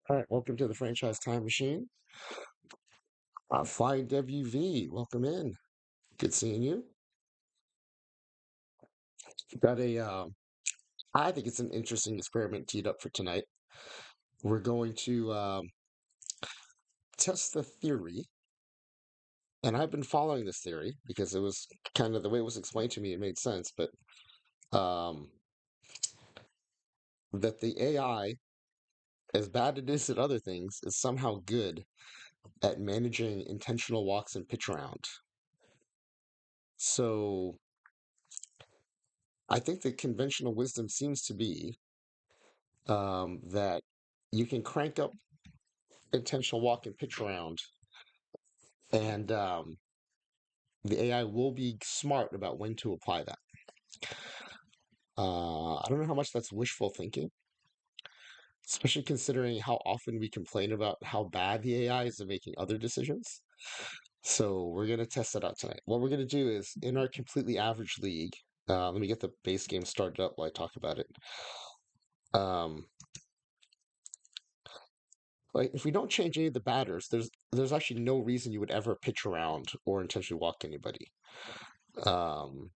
All right, welcome to the Franchise Time Machine. Flying WV, welcome in. Good seeing you. Got I think it's an interesting experiment teed up for tonight. We're going to test the theory, and I've been following this theory because it was kind of the way it was explained to me, it made sense, but um, that the AI, as bad it is at other things, is somehow good at managing intentional walks and pitch around. So I think the conventional wisdom seems to be that you can crank up intentional walk and pitch around, and the AI will be smart about when to apply that. I don't know how much that's wishful thinking, especially considering how often we complain about how bad the AI is at making other decisions. So we're going to test that out tonight. What we're going to do is in our completely average league, let me get the base game started up while I talk about it. Um, like if we don't change any of the batters, there's actually no reason you would ever pitch around or intentionally walk anybody. Um,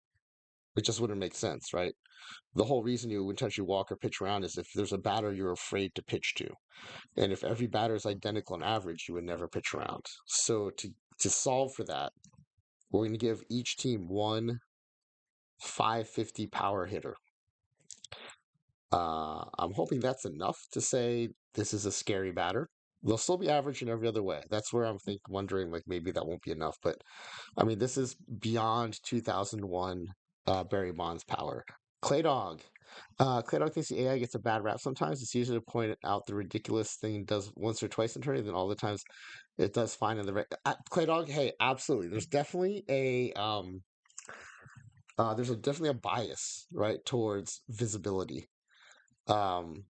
it just wouldn't make sense, right? The whole reason you would intentionally walk or pitch around is if there's a batter you're afraid to pitch to. And if every batter is identical on average, you would never pitch around. So to solve for that, we're going to give each team one 550 power hitter. I'm hoping that's enough to say this is a scary batter. They'll still be average in every other way. That's where I'm wondering like maybe that won't be enough. But I mean, this is beyond 2001 Barry Bonds power. Clay Dog. Clay Dog thinks the AI gets a bad rap sometimes. It's easy to point out the ridiculous thing it does once or twice in turn, then all the times it does fine in the Clay Dog. Hey, absolutely. There's definitely a bias right towards visibility. Um,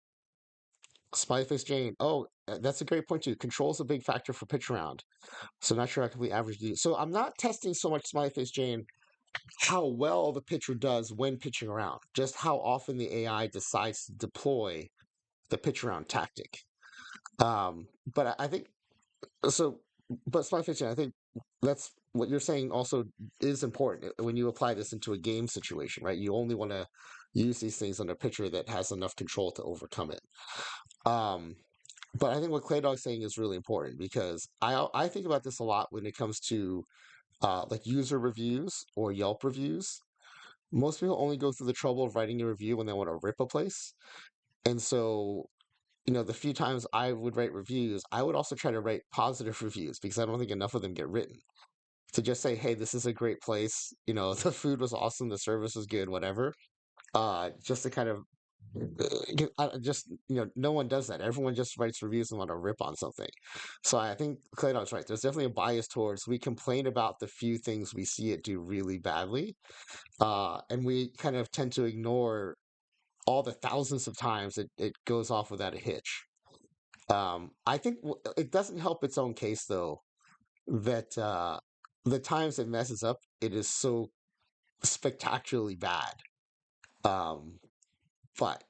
Spyface Jane. Oh, that's a great point too. Control's a big factor for pitch around. So not sure I can be average. So I'm not testing so much Smiley Jane how well the pitcher does when pitching around, just how often the AI decides to deploy the pitch around tactic. But I think so. But Smiley Jane, I think that's what you're saying also is important when you apply this into a game situation, right? You only want to use these things on a pitcher that has enough control to overcome it. Um, but I think what Clay Dog's saying is really important because I think about this a lot when it comes to like user reviews or Yelp reviews. Most people only go through the trouble of writing a review when they want to rip a place. And so, the few times I would write reviews, I would also try to write positive reviews because I don't think enough of them get written. To just say, hey, this is a great place. The food was awesome, the service was good, whatever. Just to kind of just no one does that. Everyone just writes reviews and want to rip on something. So I think Clayton's right. There's definitely a bias towards we complain about the few things we see it do really badly, and we kind of tend to ignore all the thousands of times it goes off without a hitch. I think it doesn't help its own case though that the times it messes up, it is so spectacularly bad. Um, but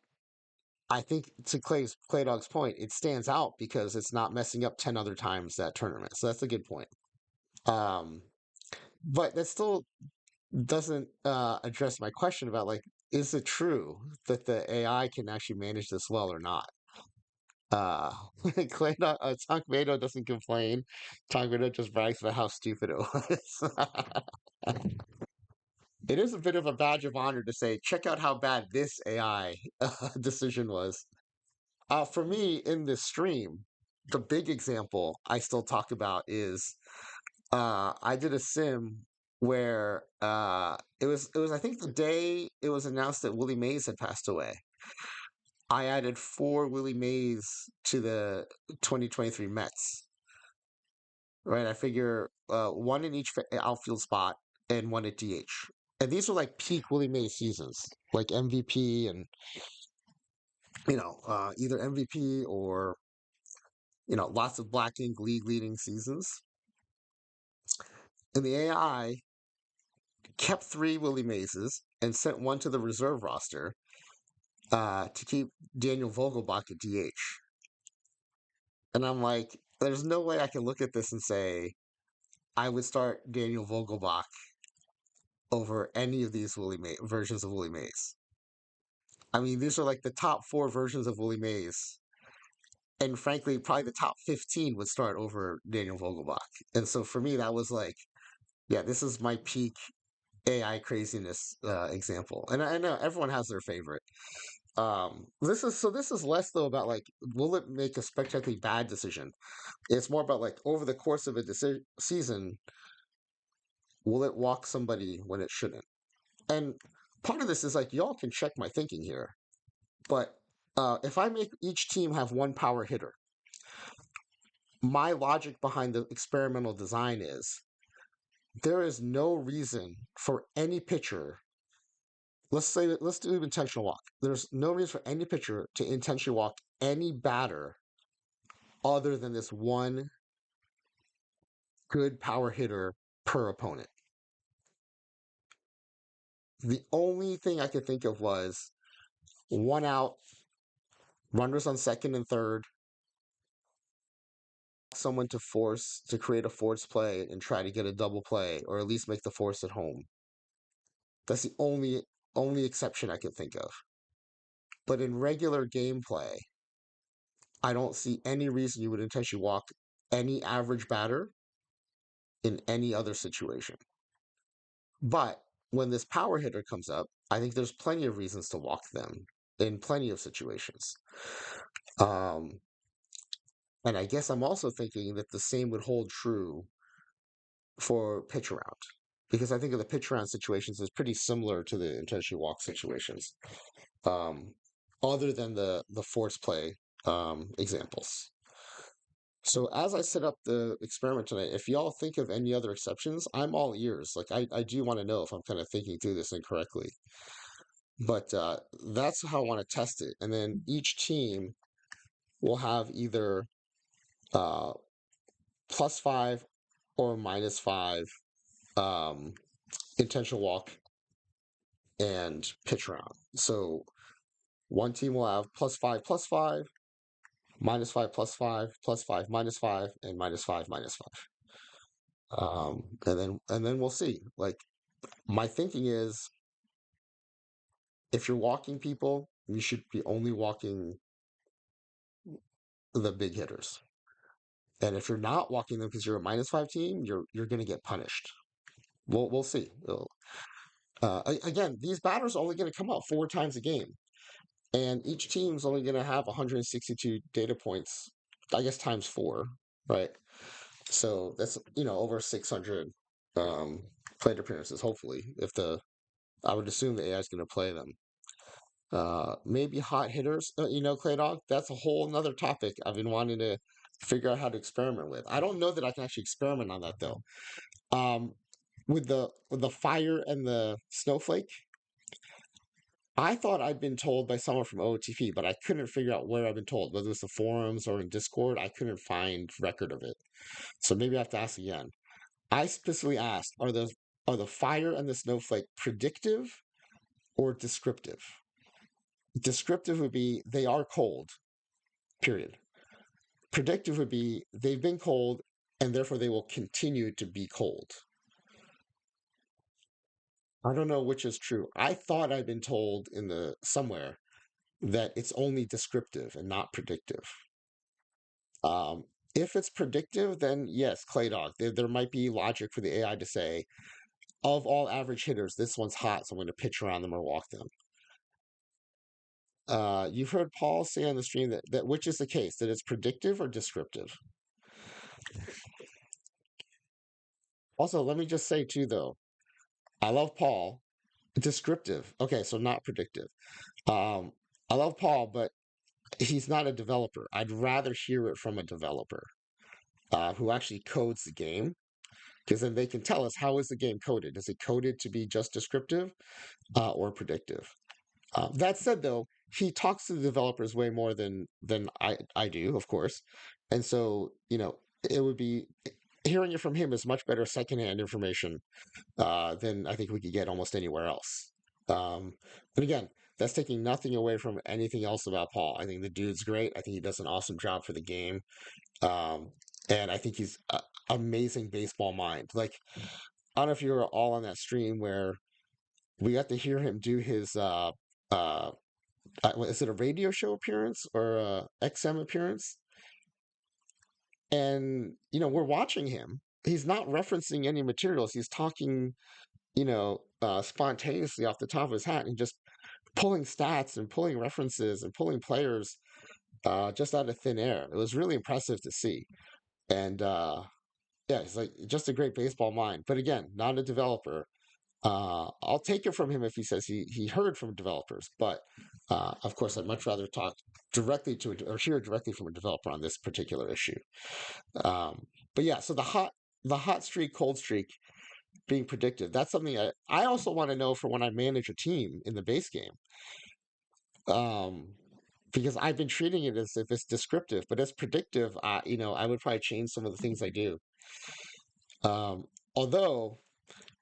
I think to Clay Dog's point, it stands out because it's not messing up 10 other times that tournament. So that's a good point. Um, but that still doesn't address my question about like, is it true that the AI can actually manage this well or not? Uh, Tom Tomato doesn't complain. Tom Tomato just brags about how stupid it was. It is a bit of a badge of honor to say, check out how bad this AI decision was. For me, in this stream, the big example I still talk about is I did a sim where it was I think the day it was announced that Willie Mays had passed away. I added four Willie Mays to the 2023 Mets. Right, I figure one in each outfield spot and one at DH. And these were like peak Willie Mays seasons, like MVP and either MVP or lots of black ink league leading seasons. And the AI kept three Willie Mazes and sent one to the reserve roster to keep Daniel Vogelbach at DH. And I'm like, there's no way I can look at this and say I would start Daniel Vogelbach over any of these versions of Willie Mays. I mean, these are like the top four versions of Willie Mays. And frankly, probably the top 15 would start over Daniel Vogelbach. And so for me, that was like, yeah, this is my peak AI craziness example. And I know everyone has their favorite. This is less though about like, will it make a spectacularly bad decision? It's more about like over the course of a season, will it walk somebody when it shouldn't? And part of this is like, y'all can check my thinking here. But if I make each team have one power hitter, my logic behind the experimental design is there is no reason for any pitcher. Let's do intentional walk. There's no reason for any pitcher to intentionally walk any batter other than this one good power hitter per opponent. The only thing I could think of was one out, runners on second and third, someone to create a force play and try to get a double play or at least make the force at home. That's the only exception I can think of. But in regular gameplay, I don't see any reason you would intentionally walk any average batter in any other situation. But when this power hitter comes up, I think there's plenty of reasons to walk them in plenty of situations. Um, and I guess I'm also thinking that the same would hold true for pitch around because I think of the pitch around situations as pretty similar to the intentionally walk situations, um, other than the force play examples. So as I set up the experiment tonight, if y'all think of any other exceptions, I'm all ears. Like I do want to know if I'm kind of thinking through this incorrectly. But that's how I want to test it. And then each team will have either uh, +5 or -5 um, intentional walk and pitch round. So one team will have +5 +5, -5 +5, +5 -5, and -5 -5. And then we'll see. Like my thinking is, if you're walking people, you should be only walking the big hitters. And if you're not walking them because you're a -5 team, you're going to get punished. We'll see. Again, these batters are only going to come out 4 times a game, and each team's only going to have 162 data points. I guess times four, right? So that's over 600 um, plate appearances. Hopefully, if the I would assume the AI is going to play them. Maybe hot hitters, Clay Dog. That's a whole nother topic I've been wanting to figure out how to experiment with. I don't know that I can actually experiment on that though. Um, with the fire and the snowflake, I thought I'd been told by someone from OOTP, but I couldn't figure out where I've been told, whether it's the forums or in Discord. I couldn't find record of it, so maybe I have to ask again. I specifically asked, are the fire and the snowflake predictive or descriptive? Descriptive would be they are cold, period. Predictive would be they've been cold and therefore they will continue to be cold. I don't know which is true. I thought I'd been told in the somewhere that it's only descriptive and not predictive. Um, if it's predictive, then yes, Clay Dog. There might be logic for the AI to say, of all average hitters, this one's hot, so I'm going to pitch around them or walk them. You've heard Paul say on the stream that which is the case, that it's predictive or descriptive. Also, let me just say too, though, I love Paul. Descriptive. Okay, so not predictive. Um, I love Paul, but he's not a developer. I'd rather hear it from a developer who actually codes the game, because then they can tell us how is the game coded. Is it coded to be just descriptive or predictive? That said, though, he talks to the developers way more than I do, of course, and so it would be hearing it from him is much better secondhand information than I think we could get almost anywhere else. But again, that's taking nothing away from anything else about Paul. I think the dude's great. I think he does an awesome job for the game. Um, and I think he's a amazing baseball mind. Like, I don't know if you were all on that stream where we got to hear him do his uh is it a radio show appearance or a XM appearance? And we're watching him. He's not referencing any materials. He's talking, spontaneously off the top of his hat and just pulling stats and pulling references and pulling players just out of thin air. It was really impressive to see. And yeah, it's like just a great baseball mind. But again, not a developer. I'll take it from him if he says he heard from developers. But of course, I'd much rather talk directly to or hear directly from a developer on this particular issue. Um, but yeah, so the hot streak, cold streak being predictive. That's something I also want to know for when I manage a team in the base game. Um, because I've been treating it as if it's descriptive, but as predictive, I would probably change some of the things I do. Although,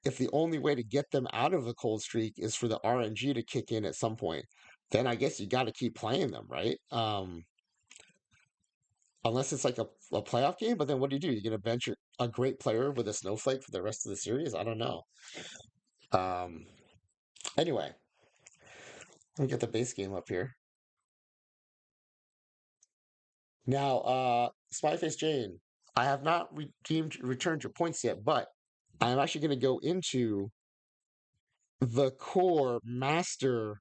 if the only way to get them out of the cold streak is for the RNG to kick in at some point, then I guess you got to keep playing them, right? Unless it's like a playoff game, but then what do? You're going to bench a great player with a snowflake for the rest of the series? I don't know. Um, anyway, let me get the base game up here. Now, Spyface Jane, I have not returned your points yet, but I'm actually going to go into the core master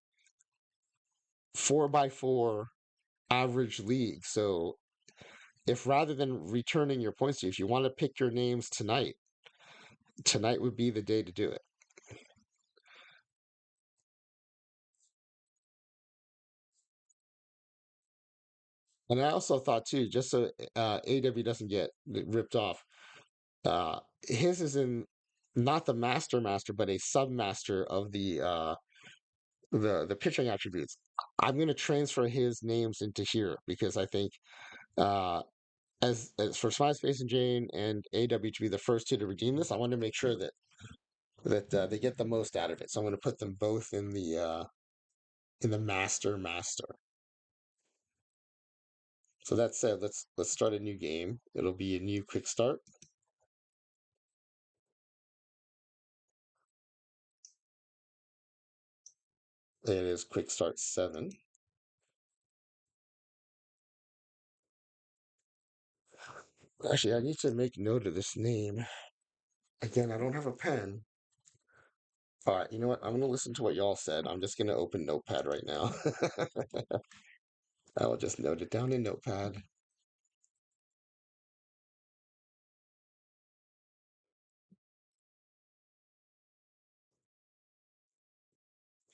4x4 average league. So if rather than returning your points to you, if you want to pick your names tonight, tonight would be the day to do it. And I also thought too, just so AW doesn't get ripped off, his is in not the master, but a submaster of the pitching attributes. I'm going to transfer his names into here because I think uh, as for Smile Space and Jane and AW to be the first two to redeem this, I want to make sure that they get the most out of it. So I'm going to put them both in the master. So that said, let's start a new game. It'll be a new quick start. It is quick start 7. Actually, I need to make note of this name. Again, I don't have a pen. All right, you know what? I'm going to listen to what y'all said. I'm just going to open Notepad right now. I will just note it down in Notepad.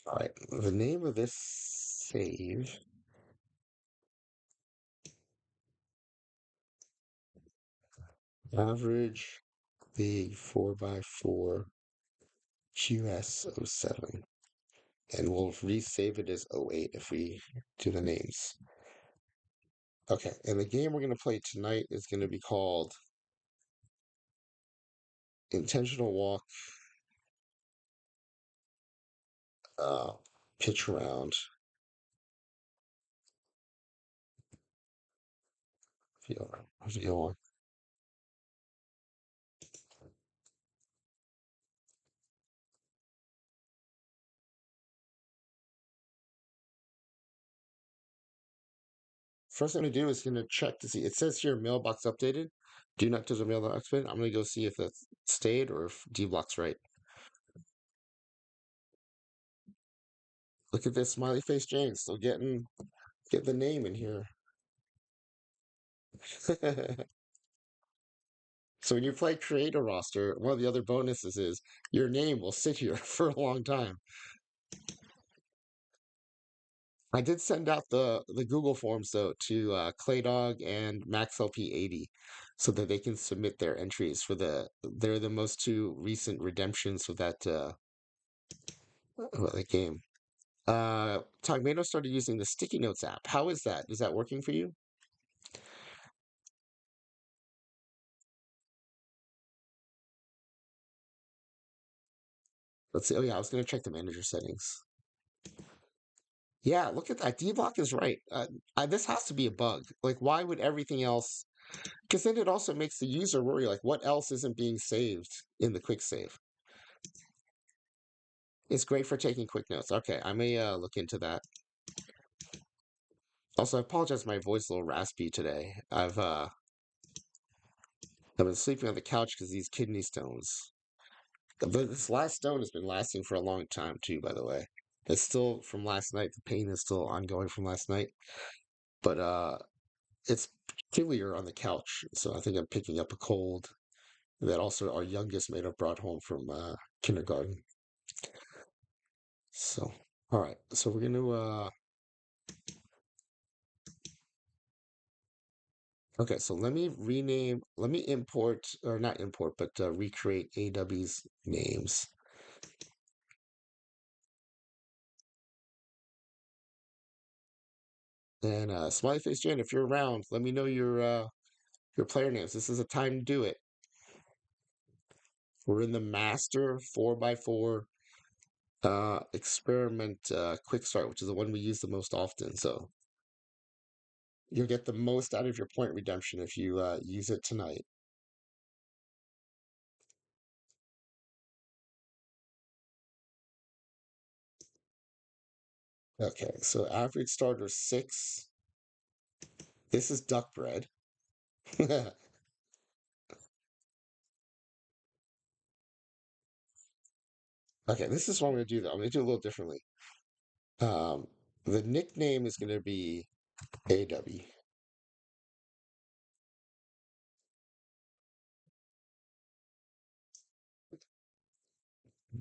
All right, the name of this save, average big 4x4 QS07. And we'll resave it as 08 if we do the names. Okay, and the game we're going to play tonight is going to be called Intentional Walk uh, Pitch Around. Feel First thing to do is going to check to see. It says here mailbox updated. Do not does a mailbox update. I'm going to go see if that's stayed or if D block's right. Look at this smiley face Jane still get the name in here. So when you play create a roster, one of the other bonuses is your name will sit here for a long time. I did send out the Google Forms though to Claydog and MaxLP80 so that they can submit their entries for they're the most two recent redemptions of that game. Togmano started using the Sticky Notes app. How is that? Is that working for you? Let's see. Oh yeah, I was gonna check the manager settings. Yeah, look at that. D block is right. This has to be a bug. Like, why would everything else? Because then it also makes the user worry, like, what else isn't being saved in the quick save? It's great for taking quick notes. Okay, I may look into that. Also, I apologize. My voice is a little raspy today. I've been sleeping on the couch because these kidney stones. But this last stone has been lasting for a long time too. By the way, it's still from last night. The pain is still ongoing from last night. But it's chillier on the couch, so I think I'm picking up a cold that also our youngest may have brought home from kindergarten. So, all right. So we're gonna okay. So let me import or not import, but recreate AW's names. And Smiley Face Jan, if you're around, let me know your player names. This is a time to do it. We're in the master 4x4 experiment quick start, which is the one we use the most often. So you'll get the most out of your point redemption if you use it tonight. Okay, so average starter 6. This is duck bread. Okay, this is what I'm going to do though. I'm going to do a little differently. Um, the nickname is going to be AW.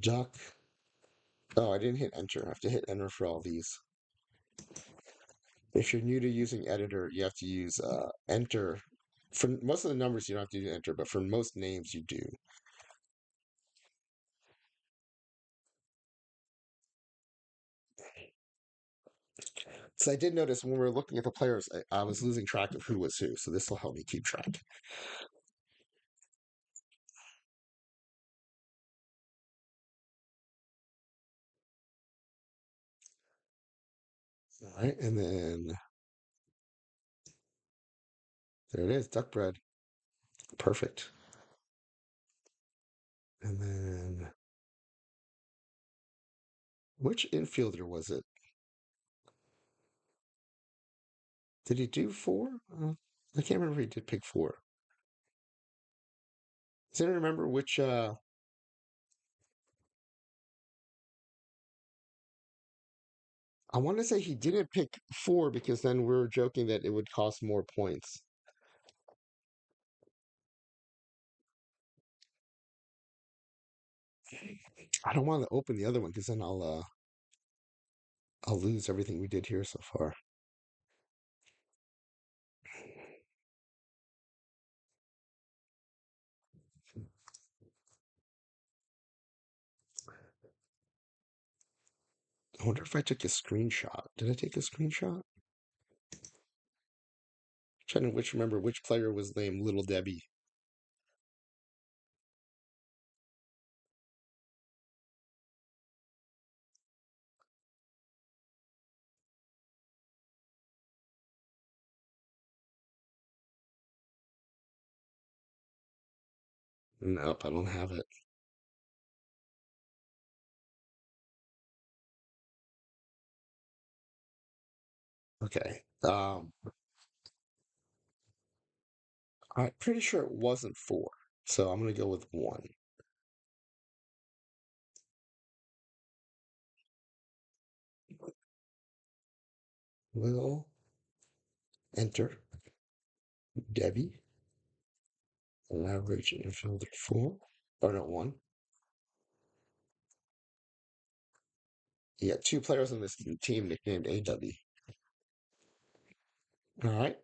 Duck. Oh, I didn't hit enter. I have to hit enter for all these. If you're new to using editor, you have to use enter. For most of the numbers, you don't have to do enter, but for most names, you do. So I did notice when we were looking at the players, I was losing track of who was who. So this will help me keep track. All right, and then there it is, duck bread. Perfect. And then which infielder was it? Did he do four? I can't remember if he did pick four. Does anyone remember which? I want to say he didn't pick four because then we were joking that it would cost more points. I don't want to open the other one because then I'll lose everything we did here so far. I wonder if I took a screenshot. Did I take a screenshot? Trying to remember which player was named Little Debbie. Nope, I don't have it. Okay. I'm pretty sure it wasn't four, so I'm gonna go with one. Will enter Debbie, an average infielder four. Or no, one. You got two players on this team nicknamed AW. All right.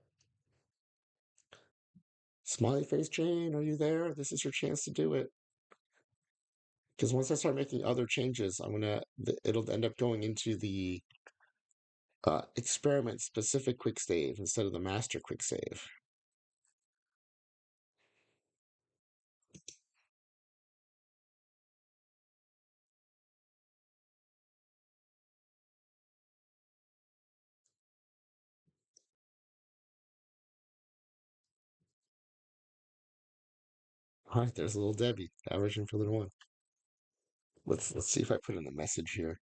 Smiley face Jane, are you there? This is your chance to do it. Because once I start making other changes, it'll end up going into the experiment specific quick save instead of the master quick save. All right, there's little Debbie, averaging for little one. Let's see if I put in a message here.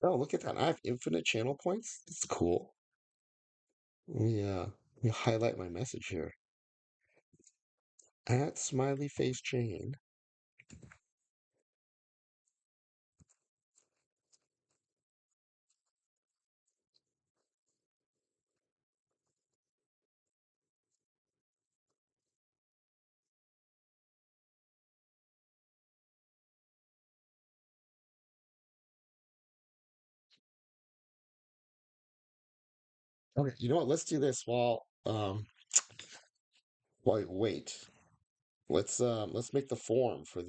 Oh, look at that. I have infinite channel points. That's cool. Let me highlight my message here. At Smiley Face Jane. Okay, you know what? Let's do this while I wait. Let's make the form for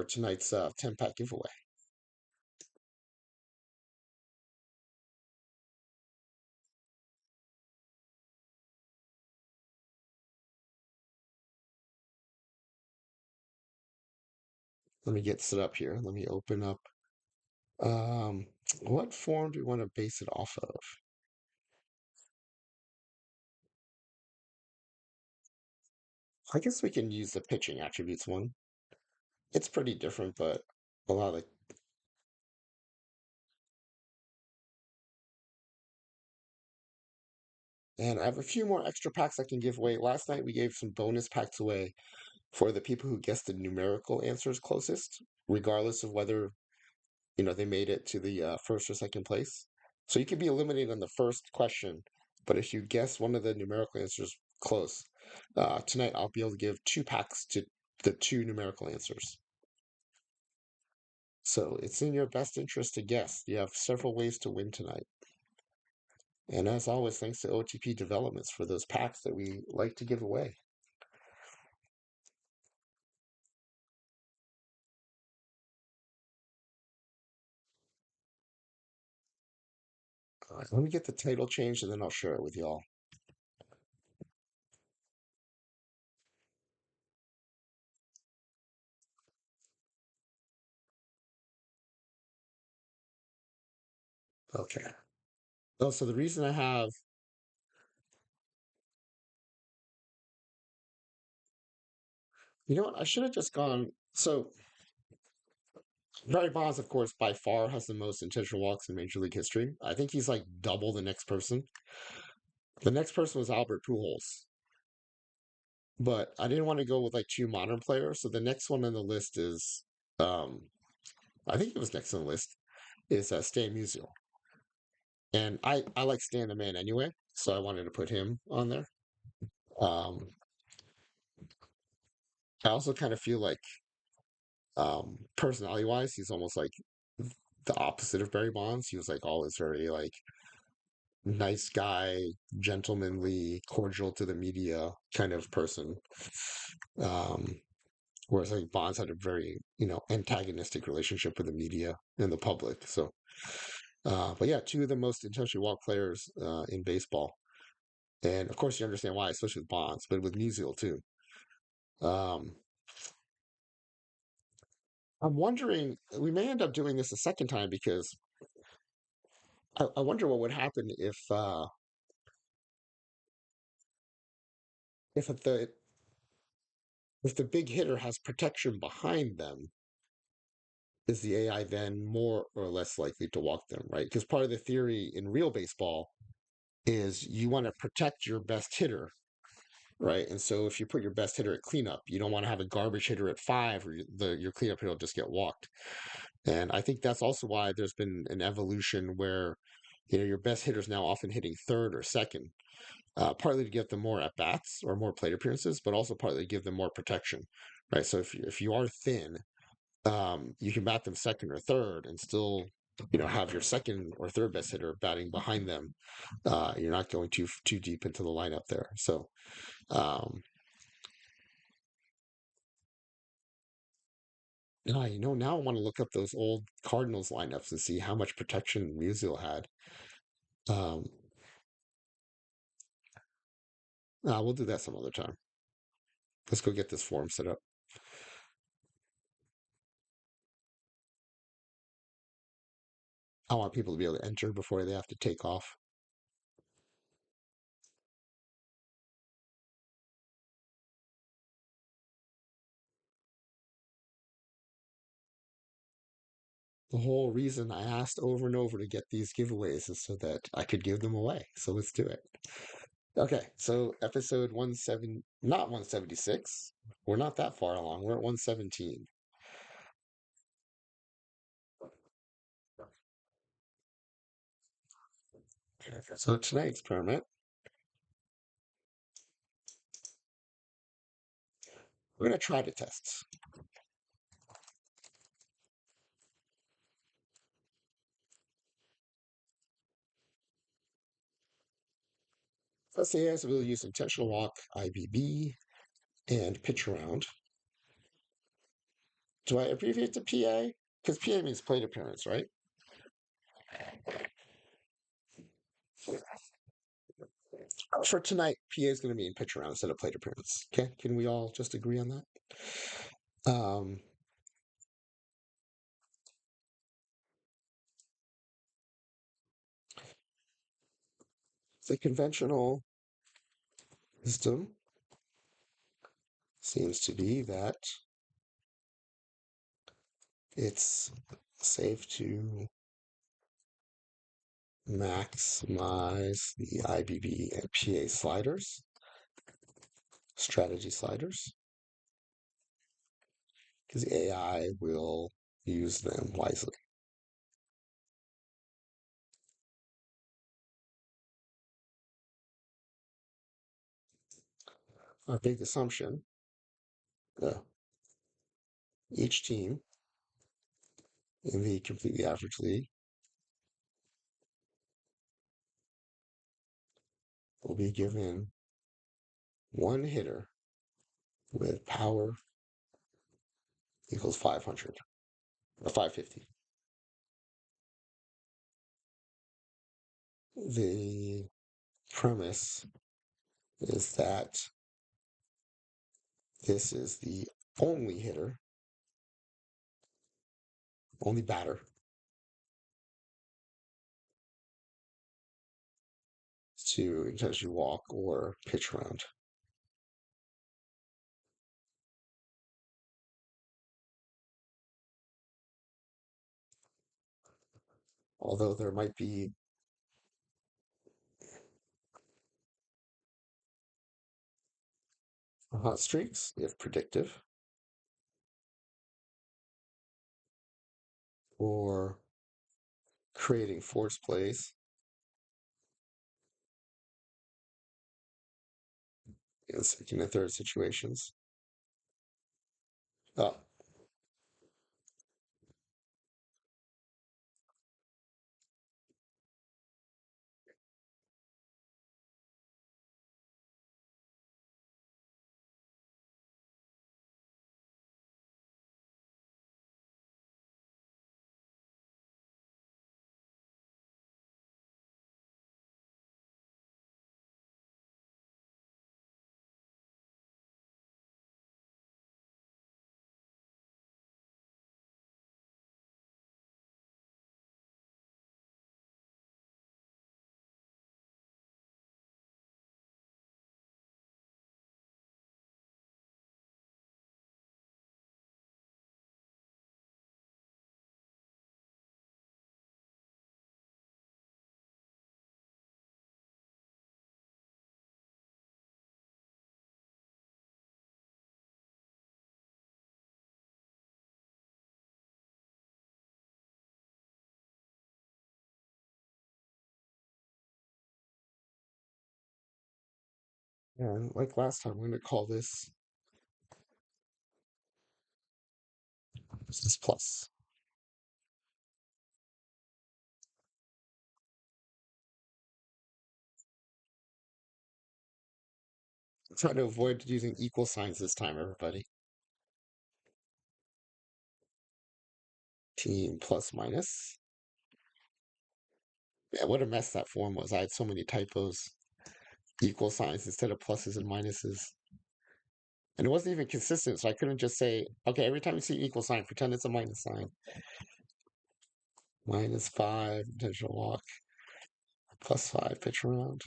tonight's 10-pack giveaway. Let me get set up here. Let me open up. Um, what form do we want to base it off of? I guess we can use the pitching attributes one. It's pretty different, but a lot of and I have a few more extra packs I can give away. Last night we gave some bonus packs away for the people who guessed the numerical answers closest, regardless of whether they made it to the first or second place. So you could be eliminated on the first question, but if you guess one of the numerical answers close, tonight I'll be able to give 2 packs to the 2 numerical answers. So it's in your best interest to guess. You have several ways to win tonight. And as always, thanks to OTP Developments for those packs that we like to give away. Let me get the title changed and then I'll share it with y'all. Okay. Oh, so the reason I have, you know what? I should have just gone. So Barry Bonds, of course, by far has the most intentional walks in Major League history. I think he's like double the next person. The next person was Albert Pujols, but I didn't want to go with like 2 modern players. So the next one on the list is, um, I think it was next on the list is Stan Musial, and I like Stan the man anyway, so I wanted to put him on there. Um, I also kind of feel like, personality wise, he's almost like the opposite of Barry Bonds. He was like always very like nice guy, gentlemanly, cordial to the media kind of person. Um, whereas like Bonds had a very, antagonistic relationship with the media and the public. So, but yeah, 2 of the most intentionally walked players in baseball. And of course, you understand why, especially with Bonds, but with Musial too. Um, I'm wondering, we may end up doing this a second time because I wonder what would happen if the big hitter has protection behind them, is the AI then more or less likely to walk them, right? Because part of the theory in real baseball is you want to protect your best hitter, right? And so if you put your best hitter at cleanup, you don't want to have a garbage hitter at 5, or your cleanup hitter will just get walked. And I think that's also why there's been an evolution where your best hitters now often hitting third or second, partly to get them more at bats or more plate appearances, but also partly to give them more protection, right? So if you are thin, you can bat them second or third and still, have your second or third best hitter batting behind them. You're not going too deep into the lineup there. So, um, now I want to look up those old Cardinals lineups and see how much protection Musial had. Um, we'll do that some other time. Let's go get this form set up. I want people to be able to enter before they have to take off. The whole reason I asked over and over to get these giveaways is so that I could give them away. So let's do it. Okay, so episode 17, not 176. We're not that far along. We're at 117. So tonight's experiment, we're going to try the tests. Let's say as we'll use intentional walk, IBB, and pitch around. Do I abbreviate to PA? Because PA means plate appearance, right? For tonight, PA is going to mean pitch around instead of plate appearance. Okay, can we all just agree on that? The conventional wisdom seems to be that it's safe to maximize the IBB and PA sliders, strategy sliders, because the AI will use them wisely. Our big assumption, uh, each team in the completely average league will be given one hitter with power equals 500 or 550. The premise is that this is the only hitter, only batter to intentionally walk or pitch around. Although there might be hot streaks, if predictive, or creating force plays in second and third situations. Oh, and like last time, we're going to call this plus. Try to avoid using equal signs this time, everybody. Team plus minus. Yeah, what a mess that form was. I had so many typos, equal signs instead of pluses and minuses. And it wasn't even consistent, so I couldn't just say, okay, every time you see an equal sign, pretend it's a minus sign. -5, intentional walk, +5, pitch around.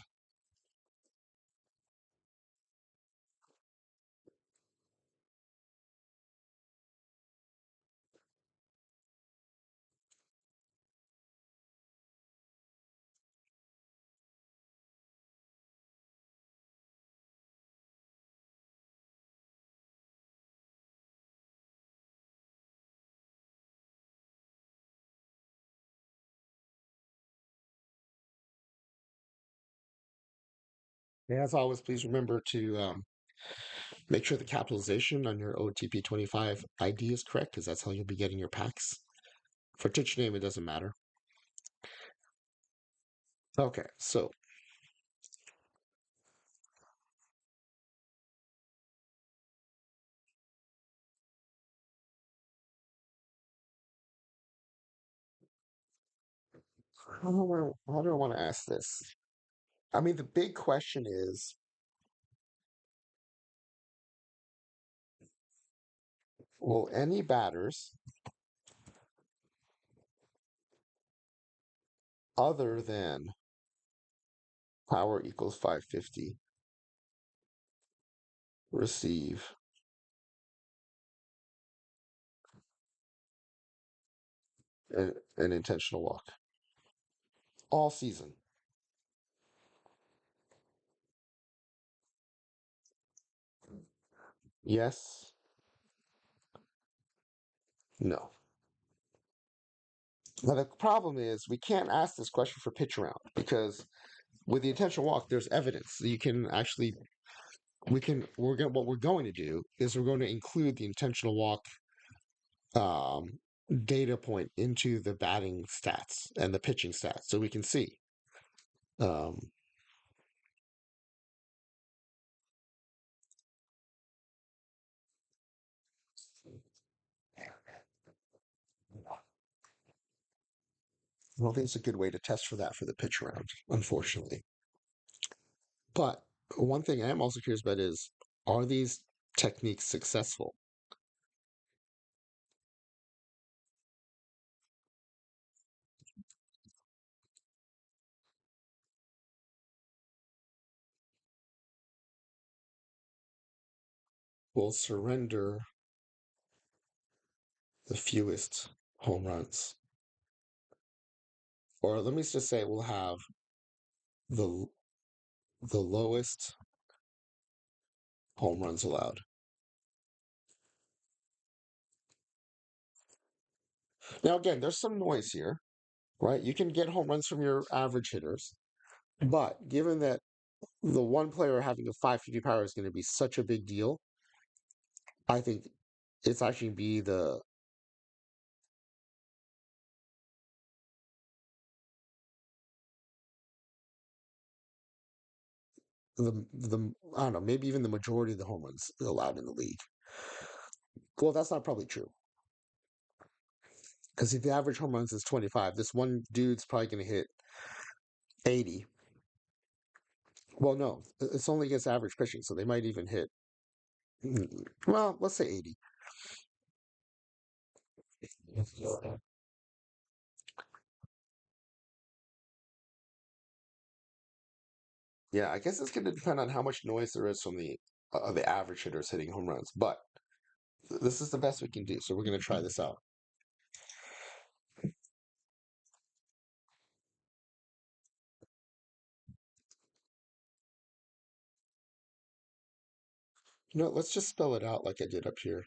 And as always, please remember to make sure the capitalization on your OTP 25 ID is correct, because that's how you'll be getting your packs. For Twitch name, it doesn't matter. Okay, so how do I want to ask this? I mean, the big question is, will any batters other than power equals 550 receive an intentional walk all season? Yes, no. Now the problem is we can't ask this question for pitch around, because with the intentional walk, there's evidence. You can actually we're going what we're going to do is we're going to include the intentional walk um, data point into the batting stats and the pitching stats, so we can see. Um, I don't think it's a good way to test for that for the pitch round, unfortunately. But one thing I am also curious about is, are these techniques successful? Will surrender the fewest home runs, or let me just say, we'll have the the lowest home runs allowed. Now, again, there's some noise here, right? You can get home runs from your average hitters, but given that the one player having a 550 power is going to be such a big deal, I think it's actually be the I don't know, maybe even the majority of the home runs allowed in the league. Well, that's not probably true, because if the average home runs is 25, this one dude's probably going to hit 80. Well, no, it's only against average pitching, so they might even hit. Well, let's say 80. Yeah, I guess it's going to depend on how much noise there is from the average hitters hitting home runs. But this is the best we can do, so we're going to try this out. Let's just spell it out like I did up here.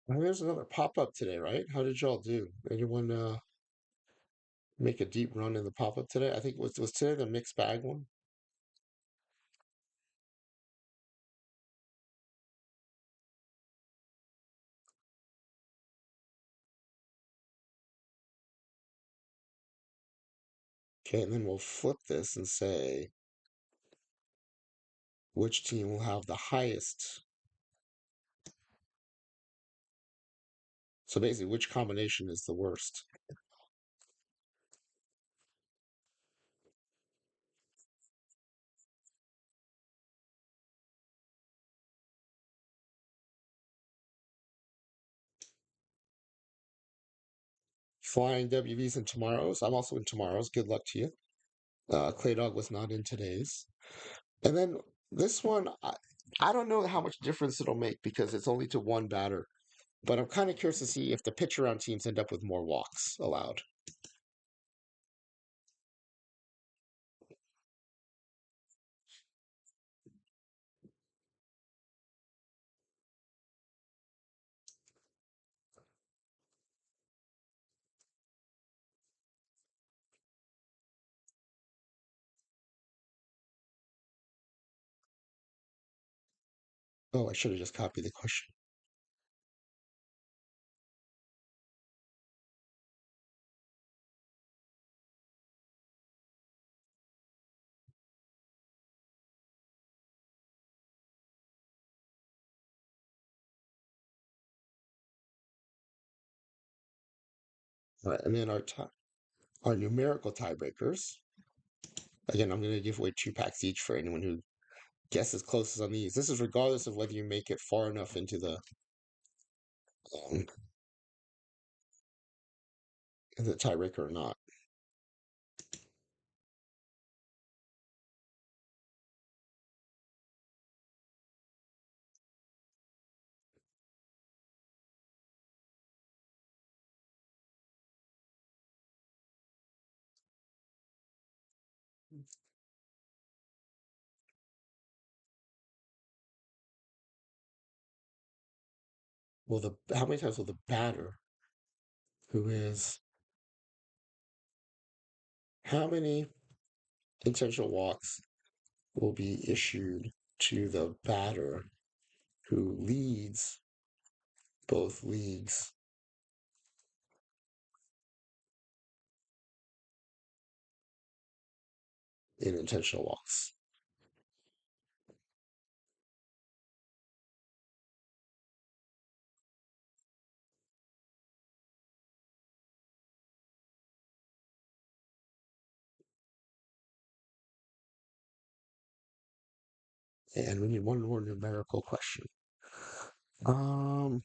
There's another pop up today, right? How did y'all do? Anyone make a deep run in the pop up today? I think was today the mixed bag one. Okay, and then we'll flip this and say which team will have the highest. So basically, which combination is the worst? Flying WVs in tomorrow's. I'm also in tomorrow's. Good luck to you. Clay Dog was not in today's. And then this one, I don't know how much difference it'll make because it's only to one batter. But I'm kind of curious to see if the pitch around teams end up with more walks allowed. Oh, I should have just copied the question. All right, and then our numerical tiebreakers. Again, I'm going to give away 2 packs each for anyone who guesses closest on these. This is regardless of whether you make it far enough um, into the tiebreaker or not. Well, the how many times will the batter, who is how many intentional walks will be issued to the batter who leads both leagues in intentional walks? And we need one more numerical question. Um,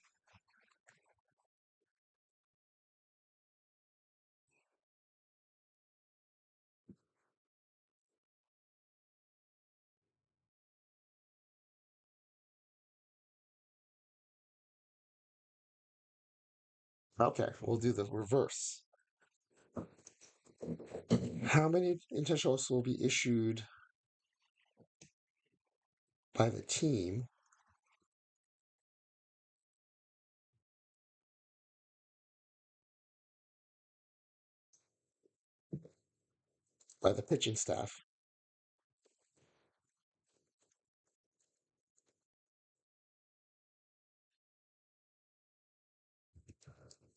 okay, we'll do the reverse. How many intentionals will be issued by the team by the pitching staff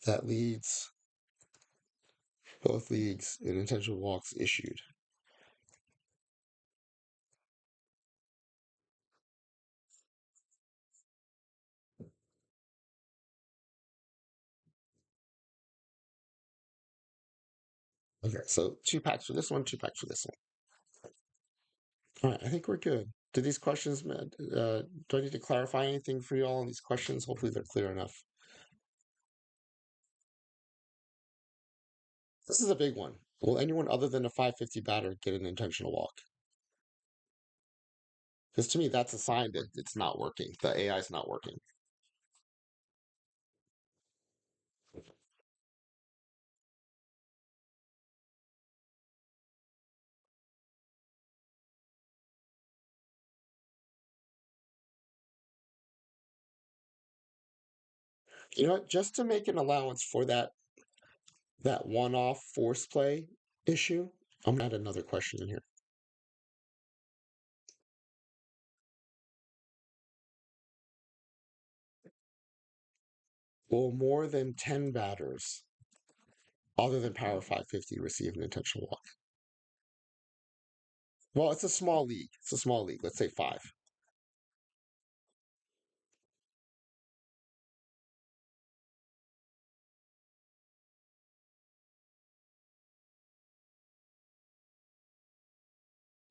that leads both leagues in intentional walks issued? Okay, so 2 packs for this one, 2 packs for this one. All right, I think we're good. Do these questions, do I need to clarify anything for you all on these questions? Hopefully they're clear enough. This is a big one. Will anyone other than a 550 batter get an intentional walk? Because to me, that's a sign that it's not working. The AI is not working. You know what? Just to make an allowance for that one-off force play issue, I'm gonna add another question in here. Will more than 10 batters, other than Power 550, receive an intentional walk? Well, it's a small league. It's a small league. Let's say 5.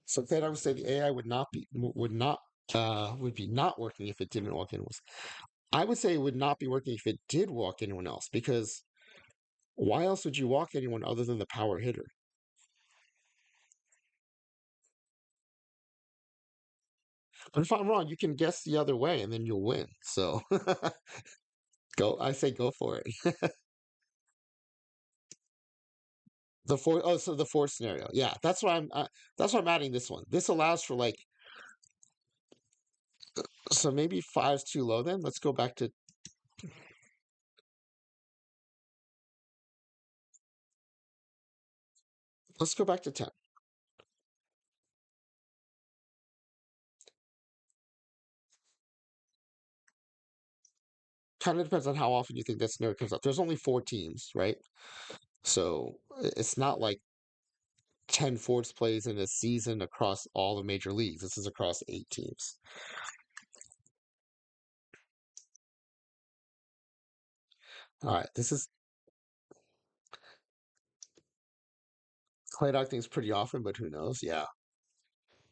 So then I would say the AI would be not working if it didn't walk anyone else. I would say it would not be working if it did walk anyone else because Why else would you walk anyone other than the power hitter? But if I'm wrong, you can guess the other way and then you'll win. So go. I say go for it. The fourth. Oh, so the fourth scenario. Yeah, that's why I'm. That's why I'm adding this one. This allows for like. So maybe five's too low. Then let's go back to. Let's go back to 10. Kind of depends on how often you think that scenario comes up. There's only four teams, right? So it's not like 10 fourths plays in a season across all the major leagues. This is across 8 teams. All right, this is Clay Dog things pretty often, but who knows? Yeah.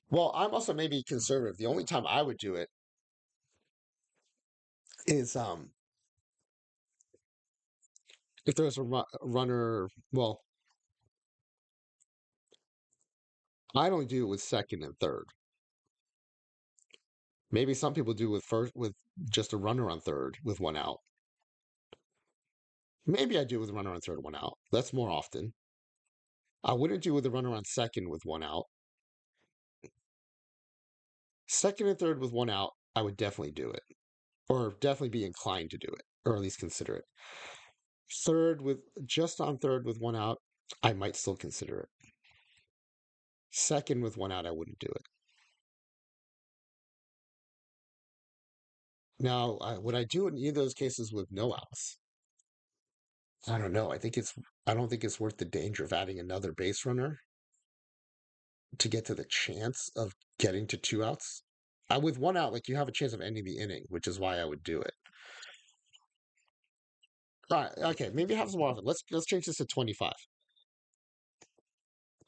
Well, I'm also maybe conservative. The only time I would do it is if there's a runner. Well, I'd only do it with second and third. Maybe some people do with first with just a runner on third with one out. Maybe I do with a runner on third, one out. That's more often. I wouldn't do with a runner on second with one out. Second and third with one out, I would definitely do it, or definitely be inclined to do it, or at least consider it. Third with just on third with one out, I might still consider it. Second with one out, I wouldn't do it. Now, would I do it in either of those cases with no outs? I don't know. I don't think it's worth the danger of adding another base runner to get to the chance of getting to two outs. With one out, like you have a chance of ending the inning, which is why I would do it. All right, okay, maybe have some more often. Let's change this to 25.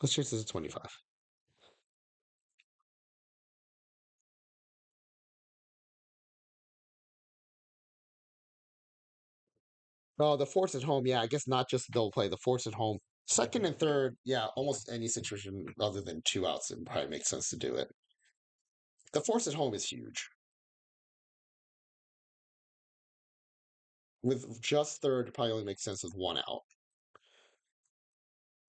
Let's change this to 25. Oh, the force at home. Yeah, I guess not just the double play. The force at home. Second and third. Yeah, almost any situation other than two outs, it probably makes sense to do it. The force at home is huge. With just third, it probably only makes sense with one out.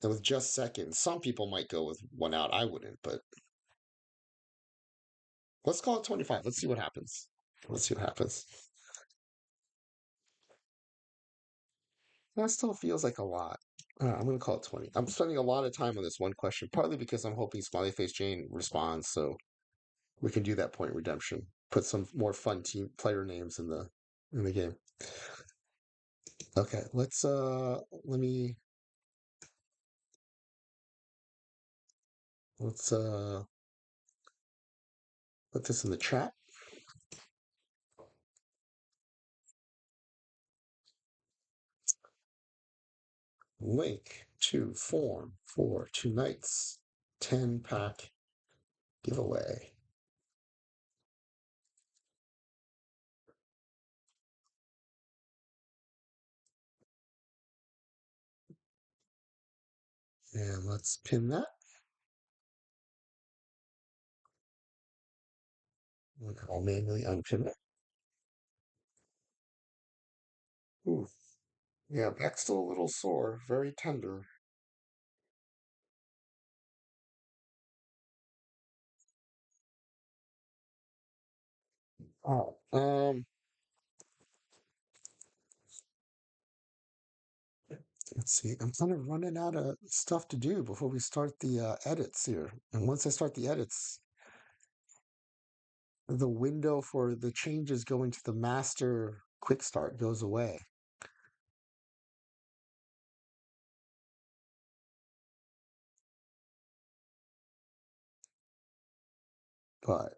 And with just second, some people might go with one out. I wouldn't, but let's call it 25. Let's see what happens. Let's see what happens. That still feels like a lot. I'm going to call it 20. I'm spending a lot of time on this one question, partly because I'm hoping Smiley Face Jane responds so we can do that point redemption. Put some more fun team player names in the game. Okay, let's put this in the chat. Link to form for tonight's 10-pack giveaway. And let's pin that. I'll manually unpin it. Ooh, yeah, back's still a little sore, very tender. Oh, let's see. I'm kind of running out of stuff to do before we start the edits here. And once I start the edits, the window for the changes going to the master quick start goes away. But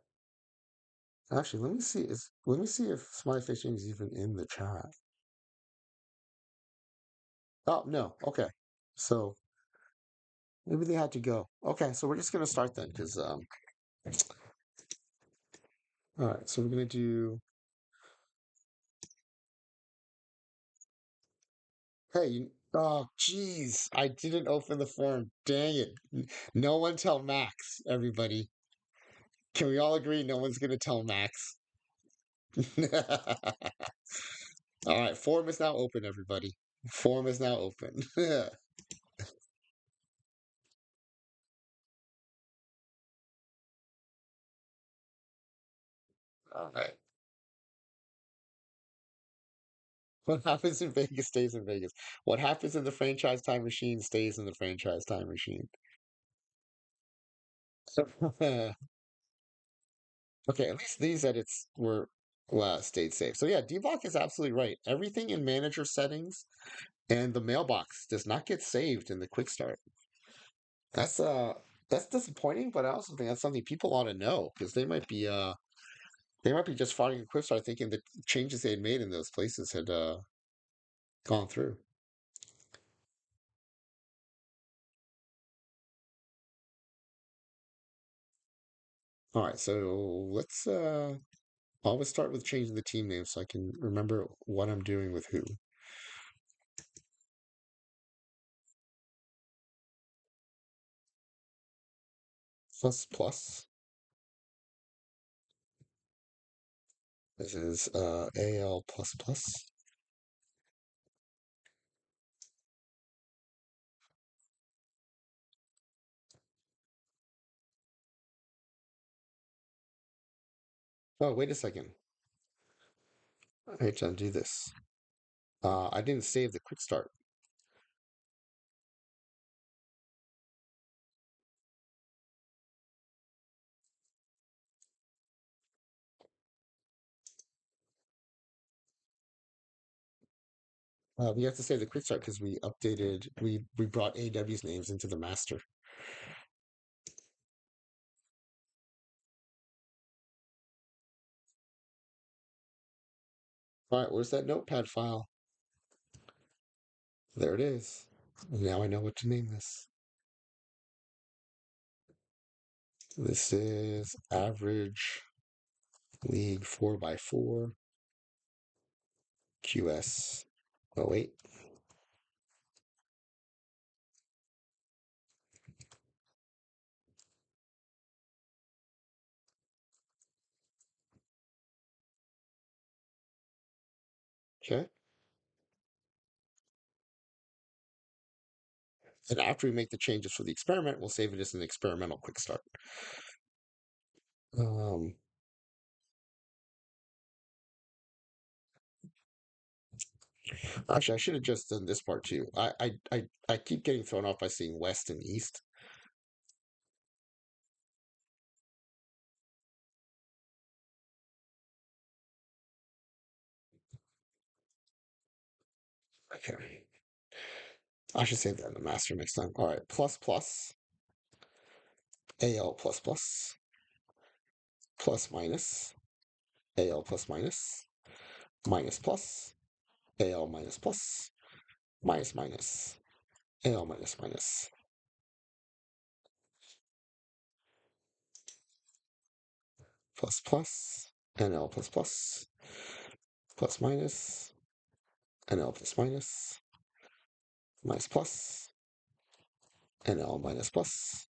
actually, let me see if Smiley Fishing is even in the chat. Oh no, okay. So maybe they had to go. Okay, so we're just gonna start then, because all right. So we're gonna do. Hey, Oh, jeez. I didn't open the form. Dang it. No one tell Max, everybody. Can we all agree no one's gonna tell Max? All right, form is now open, everybody. Form is now open. All right. What happens in Vegas stays in Vegas. What happens in the franchise time machine stays in the franchise time machine. Okay, at least these edits were stayed safe. So yeah, deblock is absolutely right. Everything in manager settings and the mailbox does not get saved in the quick start. That's that's disappointing, but I also think that's something people ought to know because they might be just following a quick start thinking the changes they had made in those places had gone through. All right, so let's always start with changing the team name so I can remember what I'm doing with who. Plus plus. This is AL plus plus. Oh, wait a second. I need to undo this. I didn't save the quick start. We have to save the quick start because we brought AW's names into the master. All right, where's that notepad file? There it is. Now I know what to name this. This is average league 4x4 QS. Oh wait. Okay. And after we make the changes for the experiment, we'll save it as an experimental quick start. Um, Actually, I should have just done this part too. I keep getting thrown off by seeing west and east. Okay. I should save that in the master next time. All right. Plus plus, AL plus plus, plus minus, AL plus minus, minus plus, AL minus plus, minus minus, AL minus minus, plus plus, NL plus plus, plus minus, NL plus minus, minus plus, NL minus plus,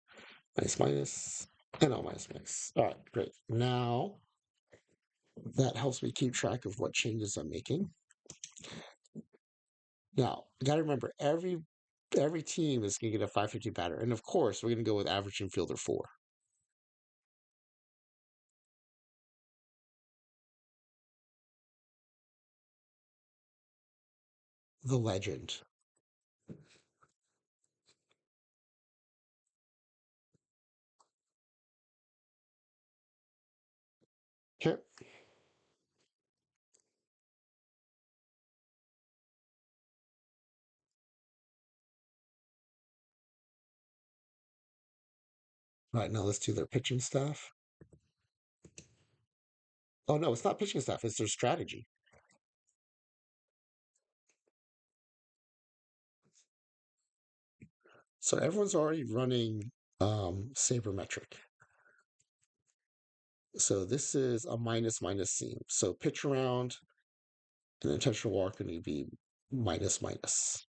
minus minus, NL minus minus. All right, great. Now that helps me keep track of what changes I'm making. Now, you got to remember every team is going to get a 550 batter, and of course, we're going to go with average infielder four. The legend. Okay. All right, now let's do their pitching staff. Oh no, it's not pitching staff; it's their strategy. So everyone's already running sabermetric. So this is a minus minus seam. So pitch around and intentional walk going to be minus minus.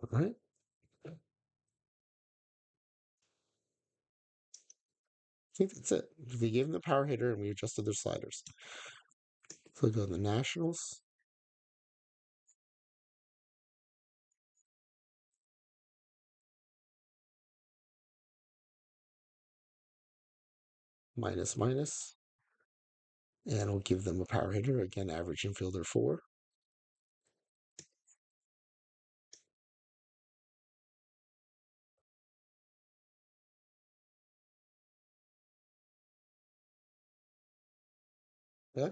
All right. I think that's it. We gave them the power hitter and we adjusted their sliders. Click on the Nationals. Minus, minus. And we'll give them a power hitter. Again, average infielder 4. Yeah.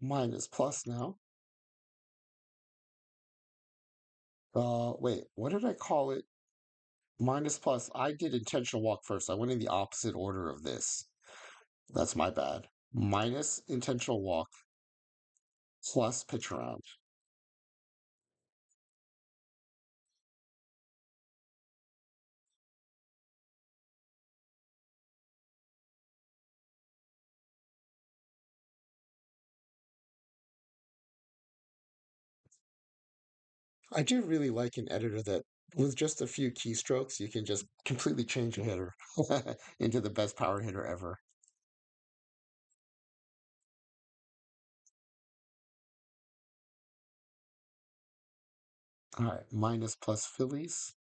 Minus plus now. Wait, what did I call it? Minus plus. I did intentional walk first. I went in the opposite order of this. That's my bad. Minus intentional walk plus pitch around. I do really like an editor that, with just a few keystrokes, you can just completely change a hitter into the best power hitter ever. All right, minus plus Phillies,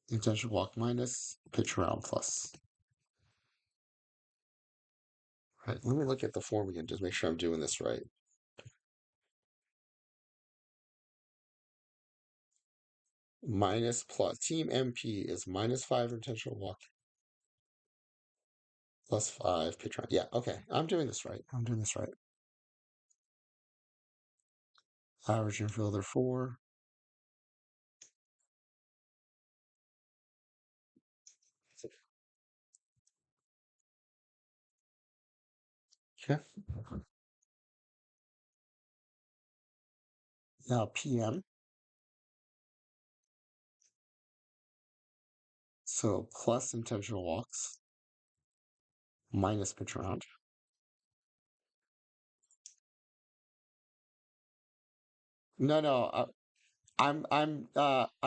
intentional walk minus, pitch around plus. All right, let me look at the form again, just make sure I'm doing this right. Minus plus team MP is -5 intentional walk, +5 pitch around. Yeah, okay, I'm doing this right. I'm doing this right. Average infielder 4. Okay. Now PM. So plus intentional walks, minus pitch around. No, no, I'm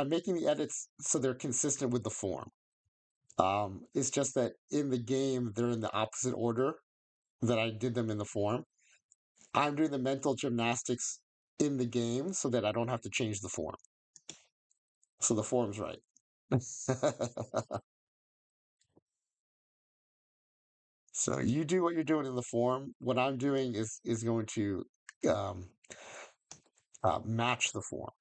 making the edits so they're consistent with the form. It's just that in the game they're in the opposite order that I did them in the form. I'm doing the mental gymnastics in the game so that I don't have to change the form. So the form's right. So you do what you're doing in the form. What I'm doing is going to um, match the form.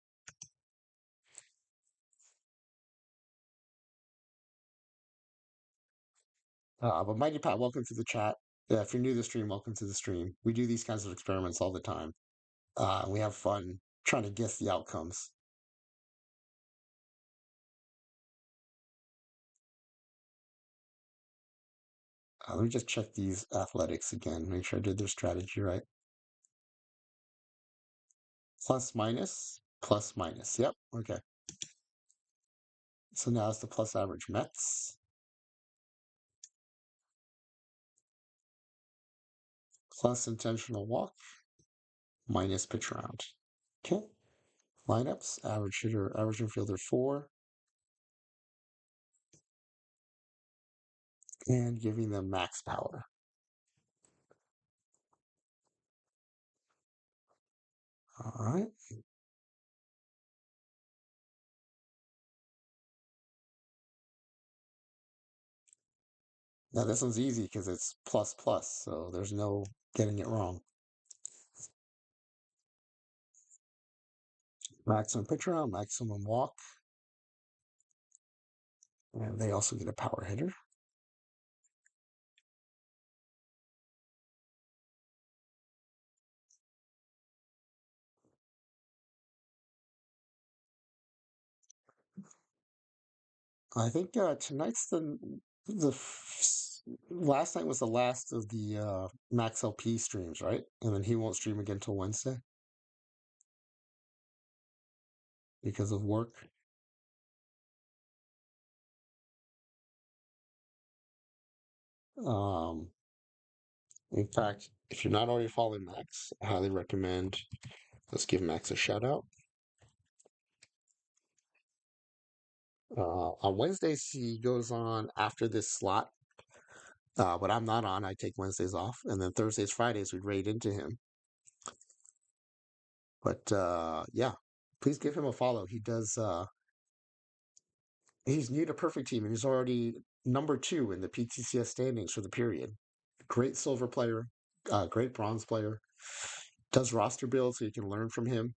But Mighty Pat, welcome to the chat. If you're new to the stream, welcome to the stream. We do these kinds of experiments all the time. We have fun trying to guess the outcomes. Let me just check these athletics again, make sure I did their strategy right. Plus minus, plus minus. Yep. Okay. So now it's the plus average Mets, plus intentional walk, minus pitch round. Okay. Lineups, average hitter, average infielder 4, and giving them max power. All right. Now this one's easy because it's plus plus, so there's no getting it wrong. Maximum pitch round, maximum walk, and they also get a power hitter. I think tonight's the Last night was the last of the Max LP streams, right? And then he won't stream again till Wednesday because of work. Um, in fact, if you're not already following Max, I highly recommend let's give Max a shout out. On Wednesdays, he goes on after this slot, but I'm not on. I take Wednesdays off, and then Thursdays, Fridays, we raid into him. But yeah, please give him a follow. He does. He's new to Perfect Team, and he's already number 2 in the PTCS standings for the period. Great silver player, great bronze player. Does roster builds, so you can learn from him.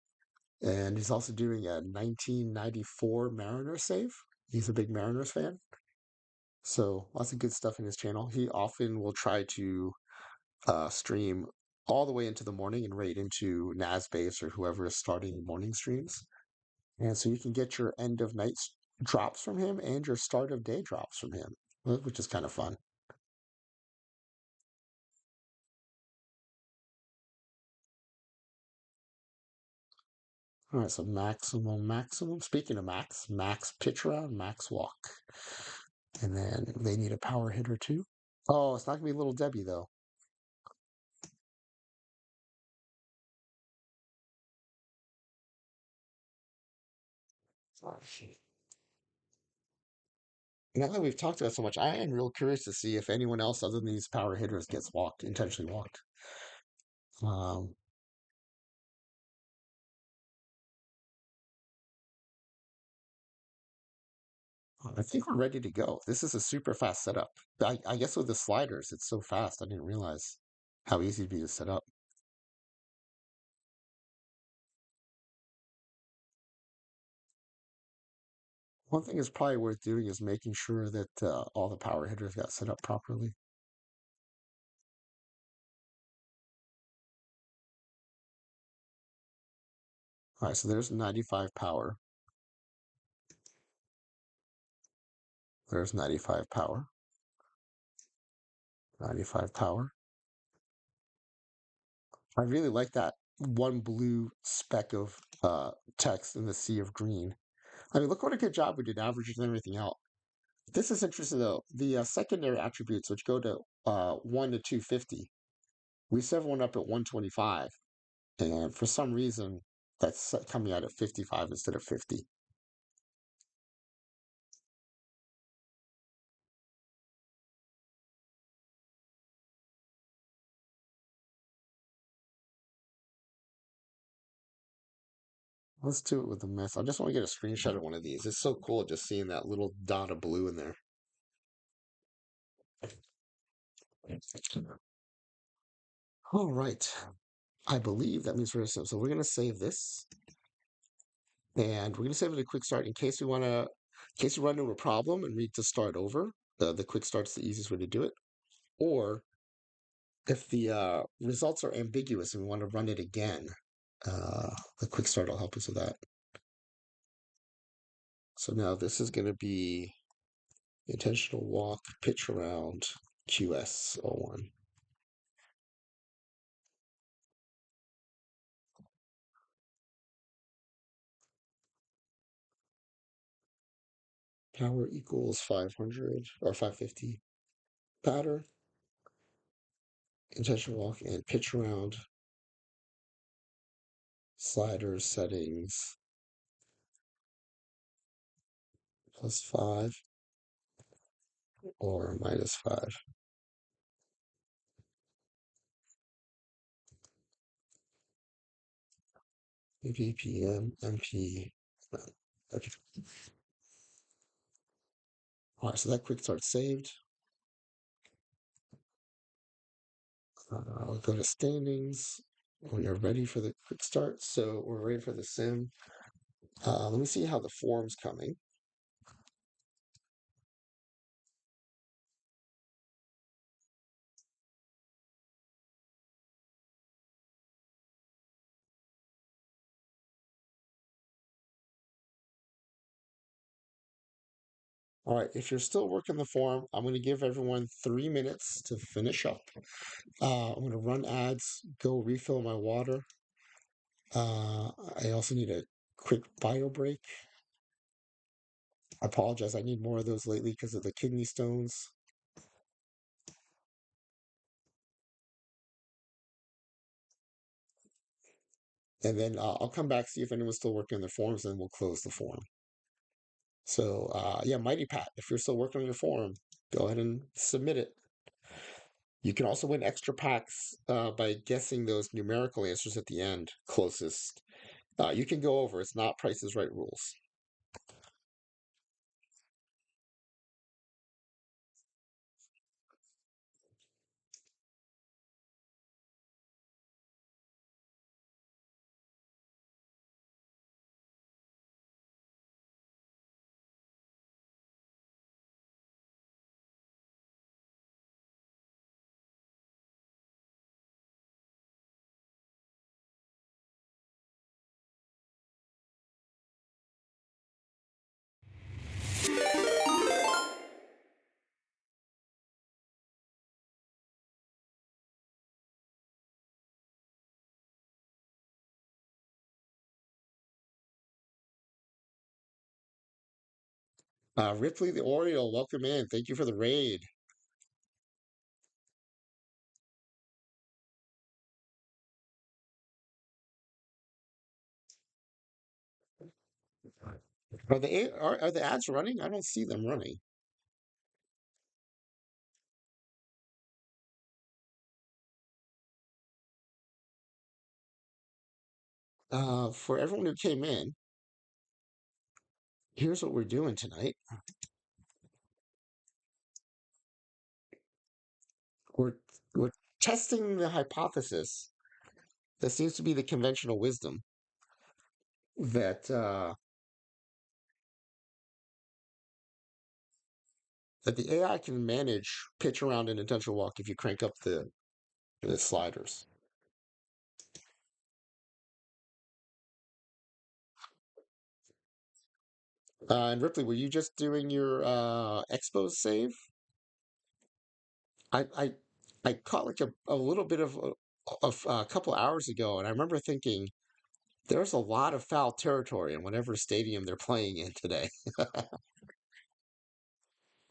And he's also doing a 1994 Mariners save. He's a big Mariners fan. So lots of good stuff in his channel. He often will try to stream all the way into the morning and raid into Nasbase or whoever is starting morning streams. And so you can get your end of night drops from him and your start of day drops from him, which is kind of fun. All right, so maximum. Speaking of max pitch around, max walk. And then they need a power hitter too. Oh, it's not gonna be Little Debbie though. Now that we've talked about it so much, I am real curious to see if anyone else other than these power hitters gets walked, intentionally walked. Um, I think we're ready to go. This is a super fast setup. I guess with the sliders, it's so fast. I didn't realize how easy it'd be to set up. One thing is probably worth doing is making sure that all the power hitters got set up properly. All right, so there's 95 power. There's 95 power. 95 power. I really like that one blue speck of text in the sea of green. I mean, look what a good job we did averaging everything out. This is interesting though. The secondary attributes, which go to 1 to 250, we set one up at 125, and for some reason that's coming out at 55 instead of 50. Let's do it with the myth. I just want to get a screenshot of one of these. It's so cool just seeing that little dot of blue in there. All right. I believe that means we're going to save. So we're going to save this. And we're going to save it a quick start in case we want to, in case we run into a problem and need to start over. The quick start's the easiest way to do it. Or if the results are ambiguous and we want to run it again, the quick start will help us with that. So now this is going to be intentional walk, pitch around, QS01. Power equals 500 or 550. Batter, intentional walk, and pitch around. Sliders settings +5 or -5. BPM, MP. Okay. All right, so that quick start saved. I'll go to standings. We are ready for the quick start. So we're ready for the sim. Let me see how the form's coming. All right, if you're still working the form, I'm going to give everyone 3 minutes to finish up. I'm going to run ads, go refill my water. I also need a quick bio break. I apologize. I need more of those lately because of the kidney stones. And then I'll come back, see if anyone's still working on their forms, and we'll close the form. So, yeah, Mighty Pat, if you're still working on your form, go ahead and submit it. You can also win extra packs by guessing those numerical answers at the end, closest. You can go over. It's not Price is Right rules. Ripley the Oriole, welcome in. Thank you for the raid. Are the ads running? I don't see them running. For everyone who came in, here's what we're doing tonight. We're we're testing the hypothesis that seems to be the conventional wisdom that the AI can manage pitch around and intentional walk if you crank up the sliders. And Ripley, were you just doing your expos save? I I I caught like a little bit of a couple hours ago, and I remember thinking there's a lot of foul territory in whatever stadium they're playing in today.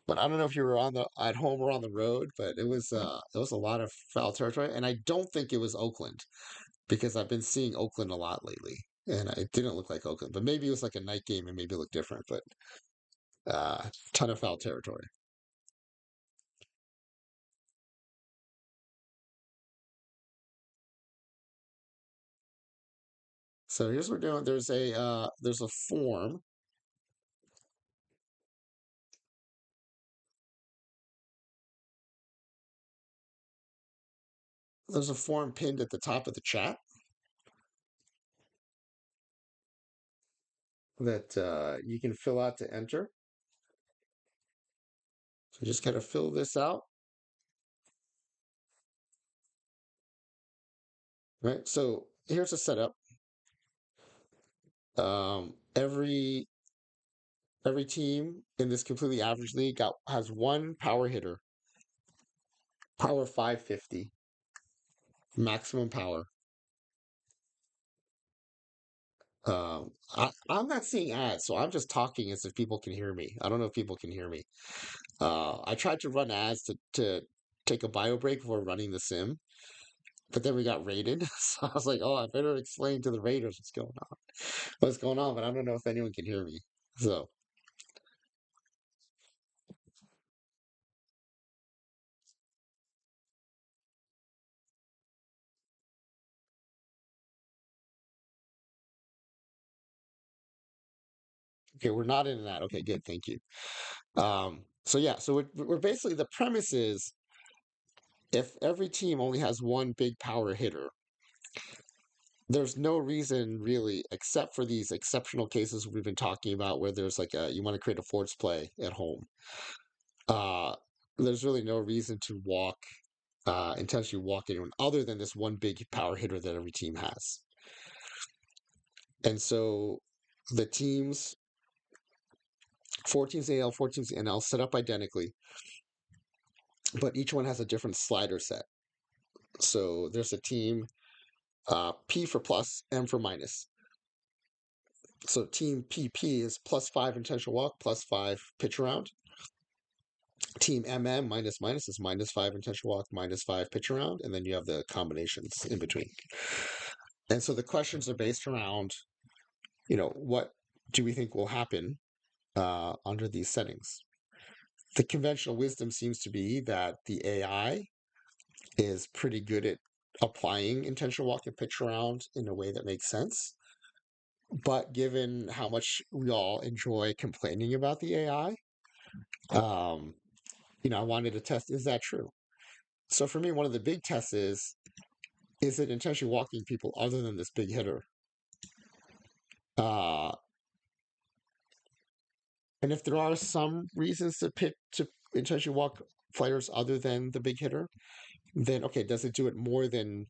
But I don't know if you were on the at home or on the road, but it was a lot of foul territory, and I don't think it was Oakland because I've been seeing Oakland a lot lately, and it didn't look like Oakland. But maybe it was like a night game and maybe it looked different. But ton of foul territory. So here's what we're doing. There's a form. There's a form pinned at the top of the chat that you can fill out to enter. So just kind of fill this out, right? So here's a setup. Every team in this completely average league has one power hitter, power 550, maximum power. I'm not seeing ads, so I'm just talking as if people can hear me. I don't know if people can hear me. I tried to run ads to take a bio break before running the sim, but then we got raided. So I was like, oh, I better explain to the raiders what's going on, but I don't know if anyone can hear me. So, okay, we're not in that. Okay, good, thank you. So yeah, so we're basically the premise is if every team only has one big power hitter, there's no reason really, except for these exceptional cases we've been talking about, where there's like you want to create a force play at home. Uh, there's really no reason to intentionally walk anyone other than this one big power hitter that every team has. And so the teams four teams AL, four teams NL, set up identically, but each one has a different slider set. So there's a team P for plus, M for minus. So team PP is +5 intentional walk, +5 pitch around. Team MM minus minus is -5 intentional walk, -5 pitch around, and then you have the combinations in between. And so the questions are based around, what do we think will happen under these settings? The conventional wisdom seems to be that the AI is pretty good at applying intentional walk and pitch around in a way that makes sense. But given how much we all enjoy complaining about the AI, um, I wanted to test, is that true? So for me, one of the big tests is it intentionally walking people other than this big hitter? Uh, and if there are some reasons to intentionally walk players other than the big hitter, then okay, does it do it more than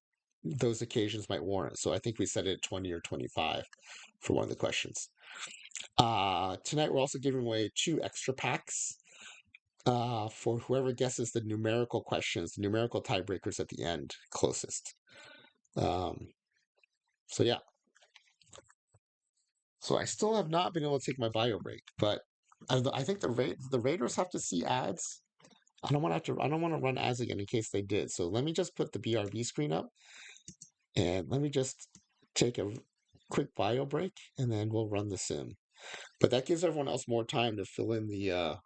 those occasions might warrant? So I think we set it at 20 or 25 for one of the questions. Tonight we're also giving away 2 extra packs for whoever guesses the numerical questions, the numerical tiebreakers at the end closest. Um, so yeah. So I still have not been able to take my bio break, but I think the Raiders have to see ads. I don't want to run ads again in case they did. So let me just put the BRB screen up and let me just take a quick bio break and then we'll run the sim. But that gives everyone else more time to fill in the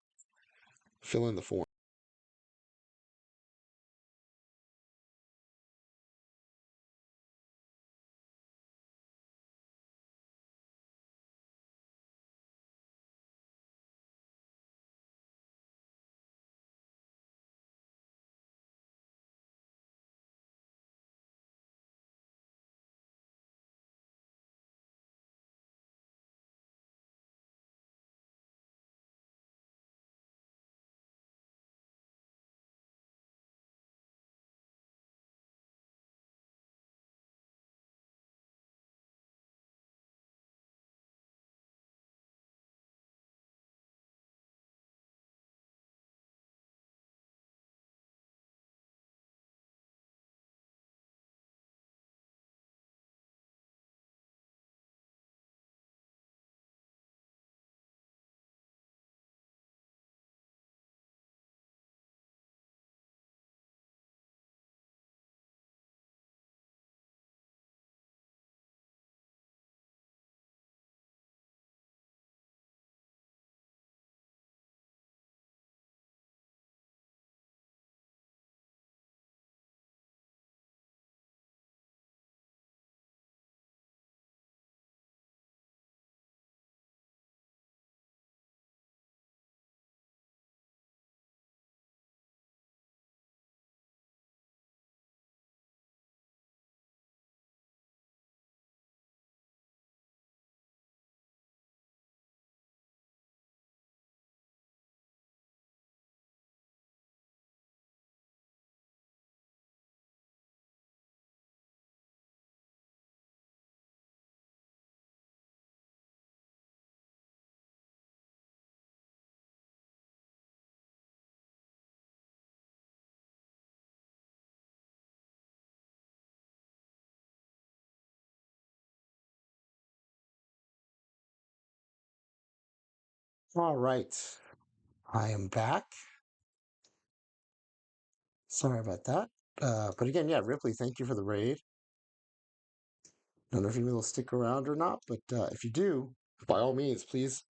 form. All right. I am back. Sorry about that. But again, yeah, Ripley, thank you for the raid. Don't know if you will stick around or not, but if you do, by all means, please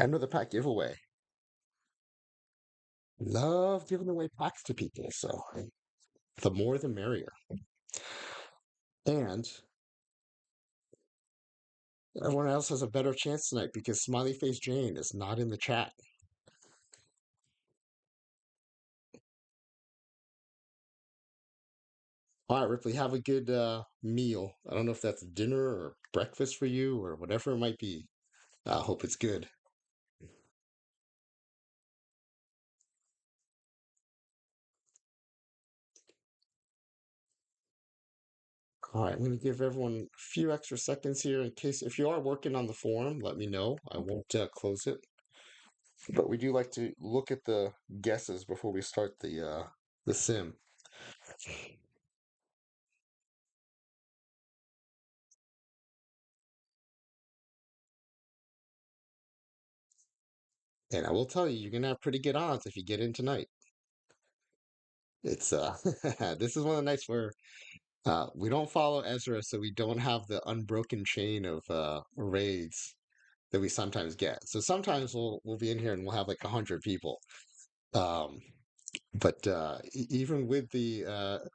enter the pack giveaway. Love giving away packs to people, so the more the merrier. And everyone else has a better chance tonight because Smiley Face Jane is not in the chat. All right, Ripley, have a good meal. I don't know if that's dinner or breakfast for you or whatever it might be. I hope it's good. All right, I'm going to give everyone a few extra seconds here in case if you are working on the forum, let me know. I won't close it. But we do like to look at the guesses before we start the sim. And I will tell you, you're gonna have pretty good odds if you get in tonight. It's this is one of the nights where we don't follow Ezra, so we don't have the unbroken chain of raids that we sometimes get. So sometimes we'll be in here and we'll have like 100 people. Um, but even with the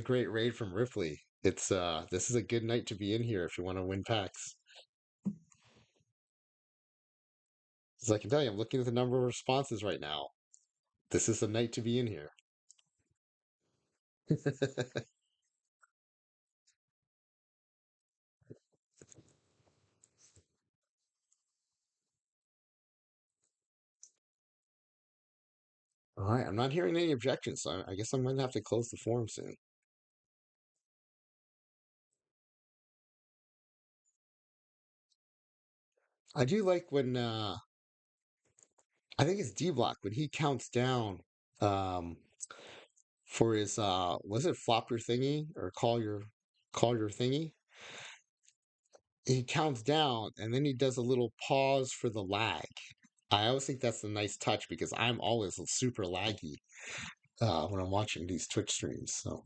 great raid from Ripley, it's this is a good night to be in here if you want to win packs. As I can tell you, I'm looking at the number of responses right now. This is the night to be in here. All right, I'm not hearing any objections, so I guess I'm gonna have to close the forum soon. I do like when I think it's D Block when he counts down um for his was it flop your thingy or call your thingy? He counts down and then he does a little pause for the lag. I always think that's a nice touch because I'm always super laggy when I'm watching these Twitch streams. So,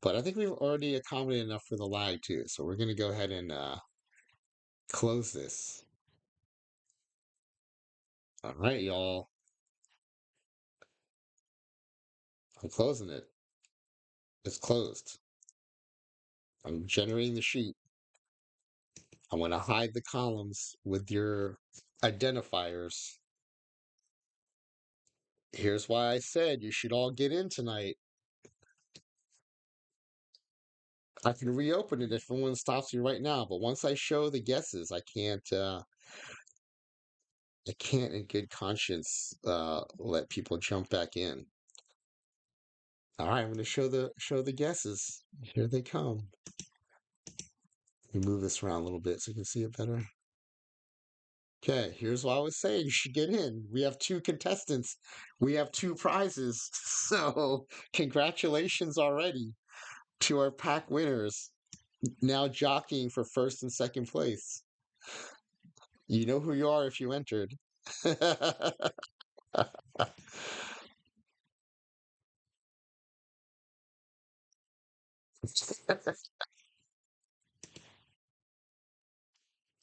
but I think we've already accommodated enough for the lag too. So we're gonna go ahead and close this. All right, y'all. I'm closing it. It's closed. I'm generating the sheet. I'm going to hide the columns with your identifiers. Here's why I said you should all get in tonight. I can reopen it if anyone stops me right now, but once I show the guesses, I can't in good conscience let people jump back in. All right, I'm going to show the guesses. Here they come. Let me move this around a little bit so you can see it better. Okay, here's what I was saying. You should get in. We have two contestants. We have two prizes. So, congratulations already to our pack winners. Now jockeying for first and second place. You know who you are if you entered.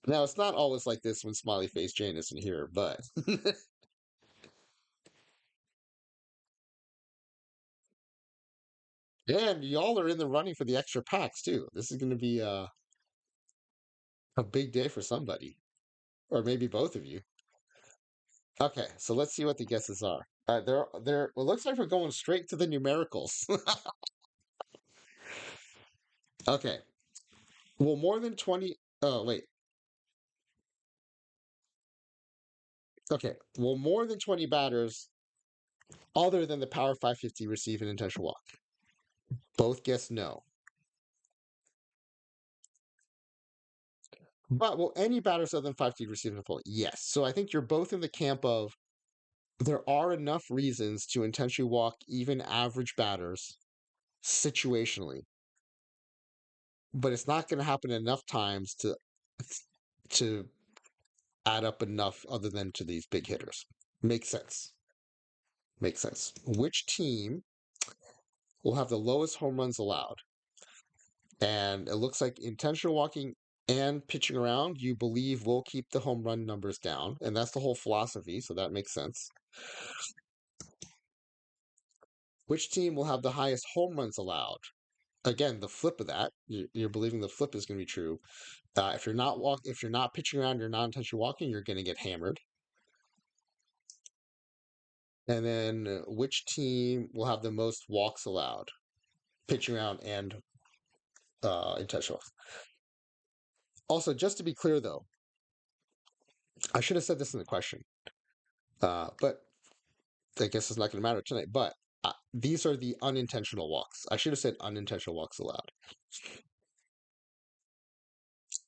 Now, it's not always like this when Smiley Face Jane isn't here, but and y'all are in the running for the extra packs too. This is going to be a big day for somebody, or maybe both of you. Okay, so let's see what the guesses are. It looks like we're going straight to the numericals. Okay, well, more than 20. Oh, wait. Okay, well, more than 20 batters other than the Power 550 receive an intentional walk. Both guess no. But will any batters other than 550 receive an walk? Yes. So I think you're both in the camp of there are enough reasons to intentionally walk even average batters situationally, but it's not going to happen enough times to add up enough other than to these big hitters. Makes sense. Makes sense. Which team will have the lowest home runs allowed? And it looks like intentional walking and pitching around, you believe will keep the home run numbers down. And that's the whole philosophy. So that makes sense. Which team will have the highest home runs allowed? Again, the flip of that, you're believing the flip is going to be true. If you're not pitching around, you're not intentionally walking, you're going to get hammered. And then which team will have the most walks allowed? Pitching around and intentional. Also, just to be clear, though, I should have said this in the question, but I guess it's not going to matter tonight. But these are the unintentional walks. I should have said unintentional walks allowed.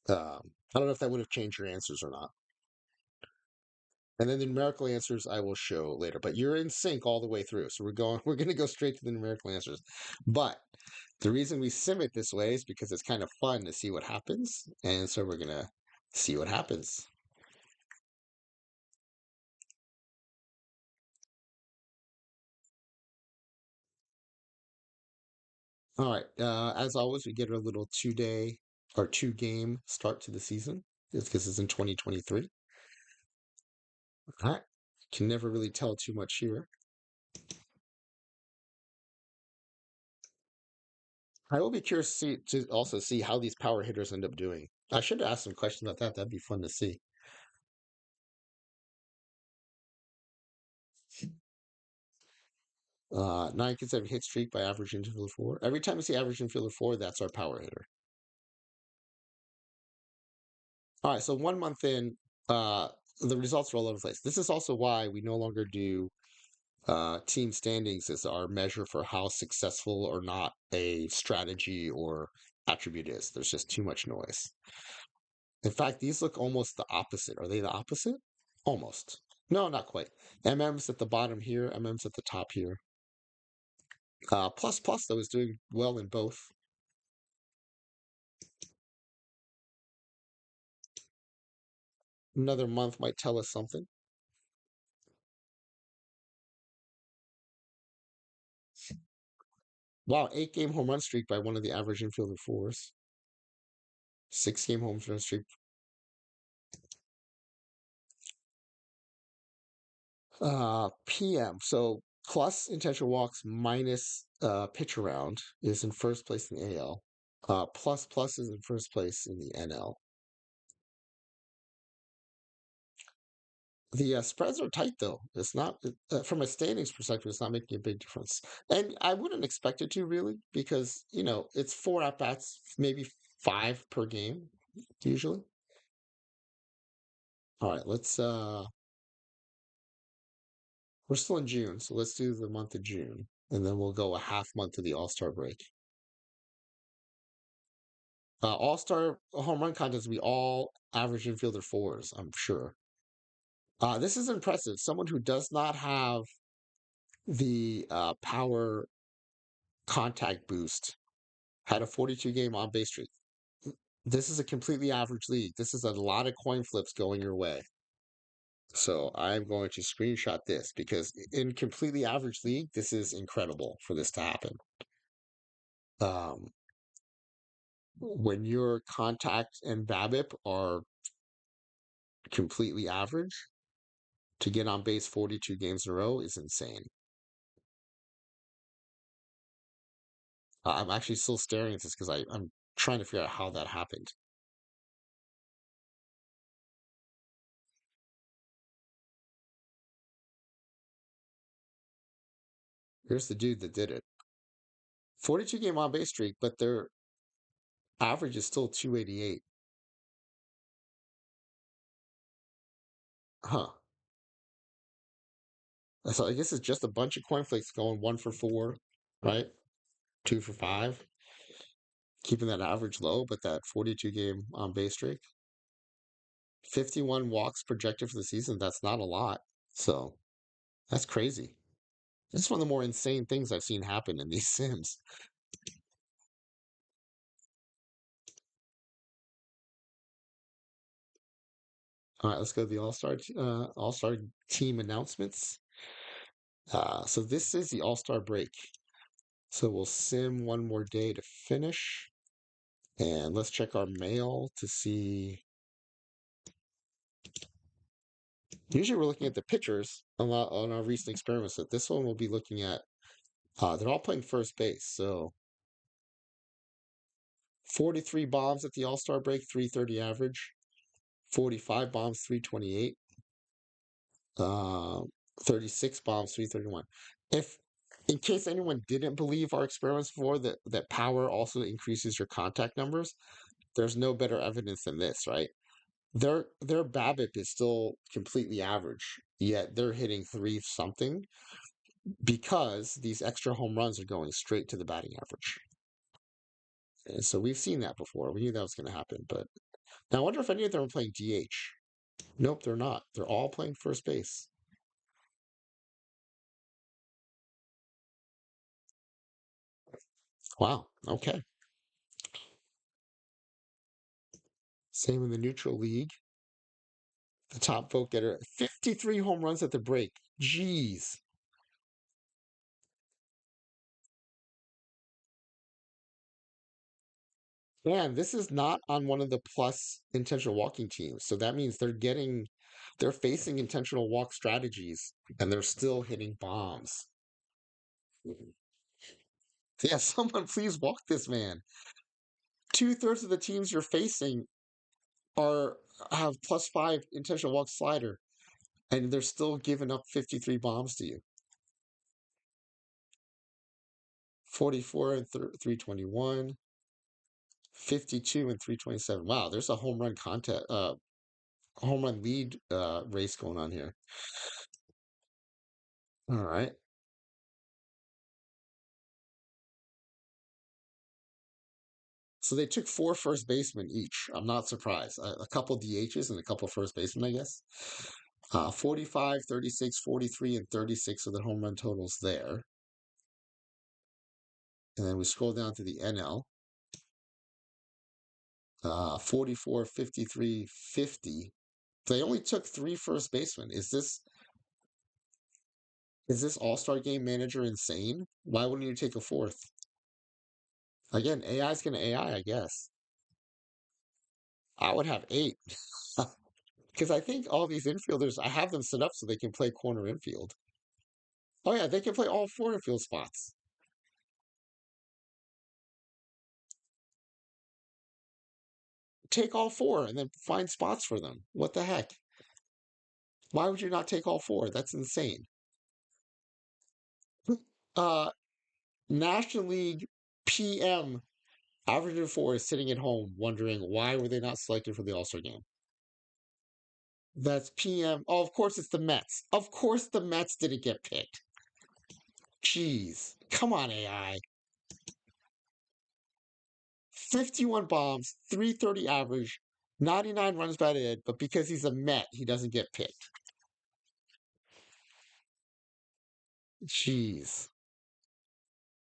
I don't know if that would have changed your answers or not. And then the numerical answers I will show later. But you're in sync all the way through. So we're gonna go straight to the numerical answers. But the reason we sim it this way is because it's kind of fun to see what happens. And so we're gonna see what happens. All right. As always, we get a little 2 day or 2 game start to the season. It's because it's in 2023. All right. Can never really tell too much here. I will be curious to also see how these power hitters end up doing. I should ask some questions about that. That'd be fun to see. 9 consecutive hit streak by average infielder four. Every time we see average infielder four, that's our power hitter. All right, so 1 month in, uh, the results are all over the place. This is also why we no longer do team standings as our measure for how successful or not a strategy or attribute is. There's just too much noise. In fact, these look almost the opposite. Are they the opposite? Almost. No, not quite. MM's at the bottom here, MM's at the top here. Plus plus though is doing well in both. Another month might tell us something. Wow, 8 game home run streak by one of the average infielder fours. 6 game home run streak. PM. So plus intentional walks minus pitch around is in first place in the AL. Plus plus is in first place in the NL. The spreads are tight though. It's not from a standings perspective. It's not making a big difference, and I wouldn't expect it to really because it's 4 at bats, maybe 5 per game usually. All right, let's. We're still in June, so let's do the month of June, and then we'll go a half month to the All Star break. All Star home run contest, we all average infielder fours. I'm sure. This is impressive. Someone who does not have the power contact boost had a 42 game on base streak. This is a completely average league. This is a lot of coin flips going your way. So I'm going to screenshot this because in completely average league, this is incredible for this to happen. Um, when your contact and BABIP are completely average, to get on base 42 games in a row is insane. I'm actually still staring at this because I'm trying to figure out how that happened. Here's the dude that did it. 42 game on base streak, but their average is still 288. Huh. So I guess it's just a bunch of coin flicks going 1 for 4, right? 2 for 5, keeping that average low, but that 42 game on base streak. 51 walks projected for the season. That's not a lot. So that's crazy. This is one of the more insane things I've seen happen in these sims. All right, let's go to the All Star team announcements. So this is the All Star break. So we'll sim one more day to finish, and let's check our mail to see. Usually we're looking at the pitchers on our recent experiments. But this one we'll be looking at. They're all playing first base. So 43 bombs at the All Star break, 330 average. 45 bombs, 328. Uh, 36 bombs, 331. If in case anyone didn't believe our experiments before that power also increases your contact numbers, there's no better evidence than this, right? Their BABIP is still completely average, yet they're hitting three something because these extra home runs are going straight to the batting average. And so we've seen that before. We knew that was going to happen, but now I wonder if any of them are playing DH. Nope, they're not. They're all playing first base. Wow. Okay. Same in the neutral league. The top vote getter, 53 home runs at the break. Jeez. And this is not on one of the plus intentional walking teams. So that means they're facing intentional walk strategies and they're still hitting bombs. Yeah, someone please walk this man. Two-thirds of the teams you're facing are have +5 intentional walk slider, and they're still giving up 53 bombs to you. 44 and 321, 52 and 327. Wow, there's a home run contest, home run lead race going on here. All right. So they took four first basemen each. I'm not surprised. A couple DHs and a couple first basemen, I guess. 45, 36, 43, and 36 are the home run totals there. And then we scroll down to the NL. 44, 53, 50. They only took three first basemen. Is this All-Star Game manager insane? Why wouldn't you take a fourth? Again, AI is going to AI, I guess. I would have eight because I think all these infielders, I have them set up so they can play corner infield. Oh yeah, they can play all four infield spots. Take all four and then find spots for them. What the heck? Why would you not take all four? That's insane. Uh, National League PM average of four is sitting at home wondering why were they not selected for the All Star game. That's PM. Oh, of course it's the Mets. Of course the Mets didn't get picked. Jeez, come on AI. 51 bombs, 330 average, 99 runs batted, but because he's a Met, he doesn't get picked. Jeez.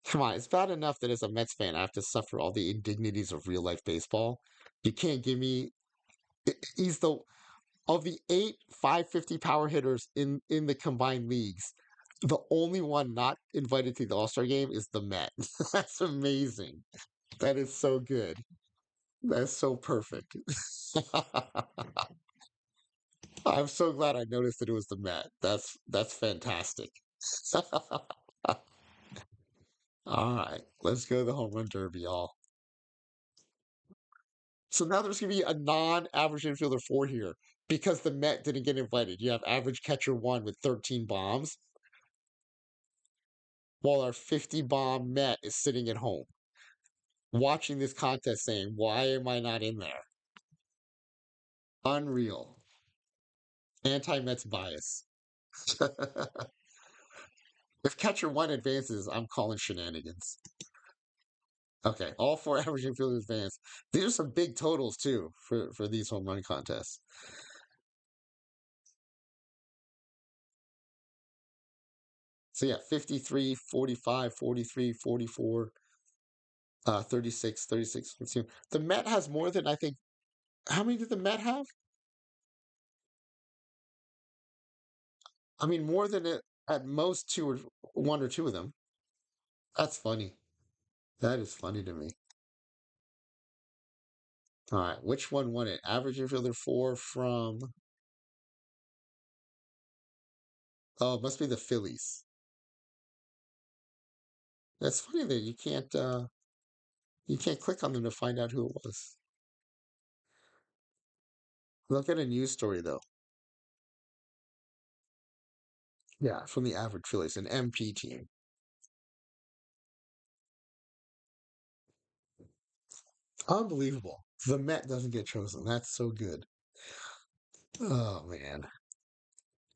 Come on, it's bad enough that as a Mets fan, I have to suffer all the indignities of real life baseball. You can't give me. He's the of the eight 550 power hitters in the combined leagues. The only one not invited to the All Star game is the Met. That's amazing. That is so good. That's so perfect. I'm so glad I noticed that it was the Met. That's fantastic. All right, let's go to the home run derby, y'all. So now there's going to be a non-average infielder four here because the Met didn't get invited. You have average catcher one with 13 bombs, while our 50 bomb Met is sitting at home watching this contest saying, "Why am I not in there?" Unreal. Anti-Mets bias. If catcher one advances, I'm calling shenanigans. Okay, all four average infielders advance. These are some big totals too for these home run contests. So yeah, 53, 45, 43, 44, 36, 36. Let's see. The Met has more than I think. How many did the Met have? I mean, more than at most two or one or two of them. That's funny. That is funny to me. All right, which one won it? Average infielder four from. Oh, it must be the Phillies. That's funny that you can't click on them to find out who it was. Look at a news story though. Yeah, from the average Phillies, an MP team. Unbelievable. The Met doesn't get chosen. That's so good. Oh man.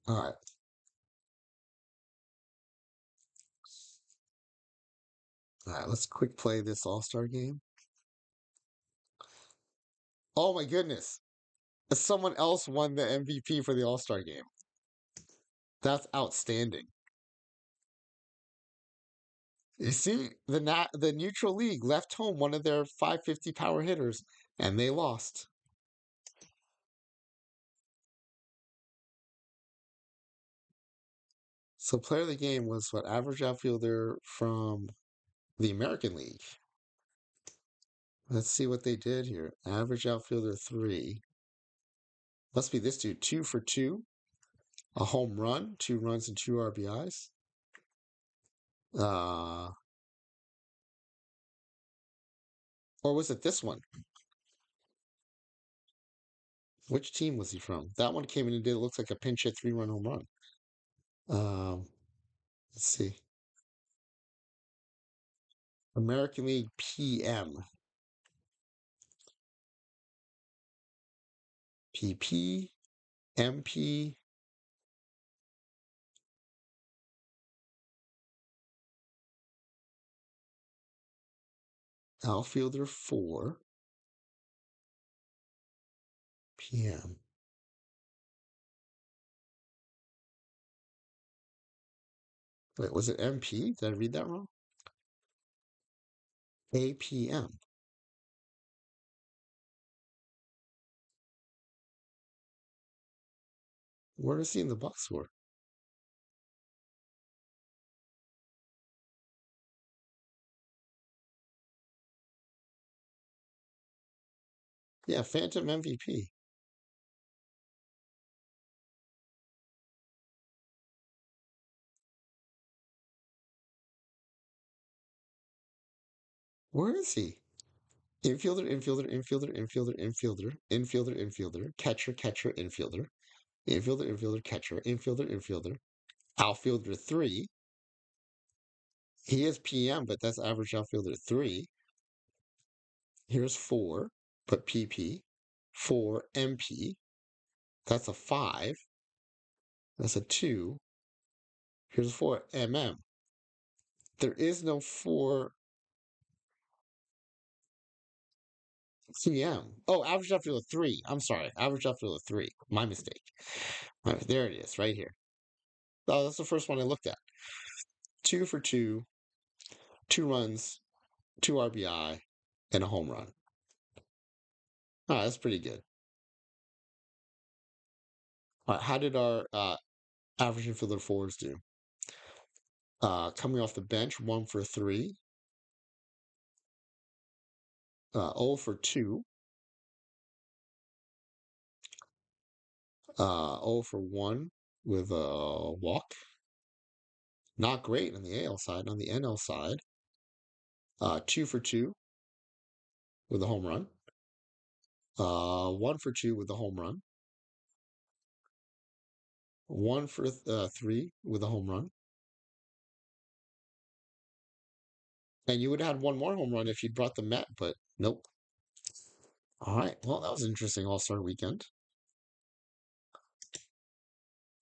All right. All right, let's quick play this All-Star game. Oh my goodness. Someone else won the MVP for the All Star game. That's outstanding. You see, the neutral league left home one of their 550 power hitters, and they lost. So player of the game was what, average outfielder from the American League. Let's see what they did here. Average outfielder 3. Must be this dude. 2 for 2. A home run, 2 runs and 2 RBIs. Uh, or was it this one? Which team was he from? That one came in and did. It looks like a pinch hit 3-run home run. Um, let's see. American League PM. PP, MP. Outfielder 4. PM. Wait, was it MP? Did I read that wrong? APM. Where is he in the box score? Yeah, Phantom MVP. Where is he? Infielder, infielder, infielder, infielder, infielder, infielder, infielder, catcher, catcher, infielder, infielder, infielder, catcher, infielder, infielder, outfielder 3. He is PM, but that's average outfielder 3. Here's 4, put PP. 4 MP. That's a 5. That's a 2. Here's 4 MM. There is no 4 CM. Oh, average outfielder 3. I'm sorry. Average outfielder 3. My mistake. There it is, right here. Oh, that's the first one I looked at. 2 for 2, 2 runs, 2 RBI, and a home run. That's pretty good. All right, how did our average infielder fours do? Coming off the bench, 1 for 3, 0 for 2, 0 for 1 with a walk. Not great on the AL side. On the NL side, 2 for 2 with a home run. 1 for 2 with a home run. 1 for 3 with a home run. And you would have had one more home run if you'd brought the Met, but nope. All right. Well, that was an interesting All-Star weekend.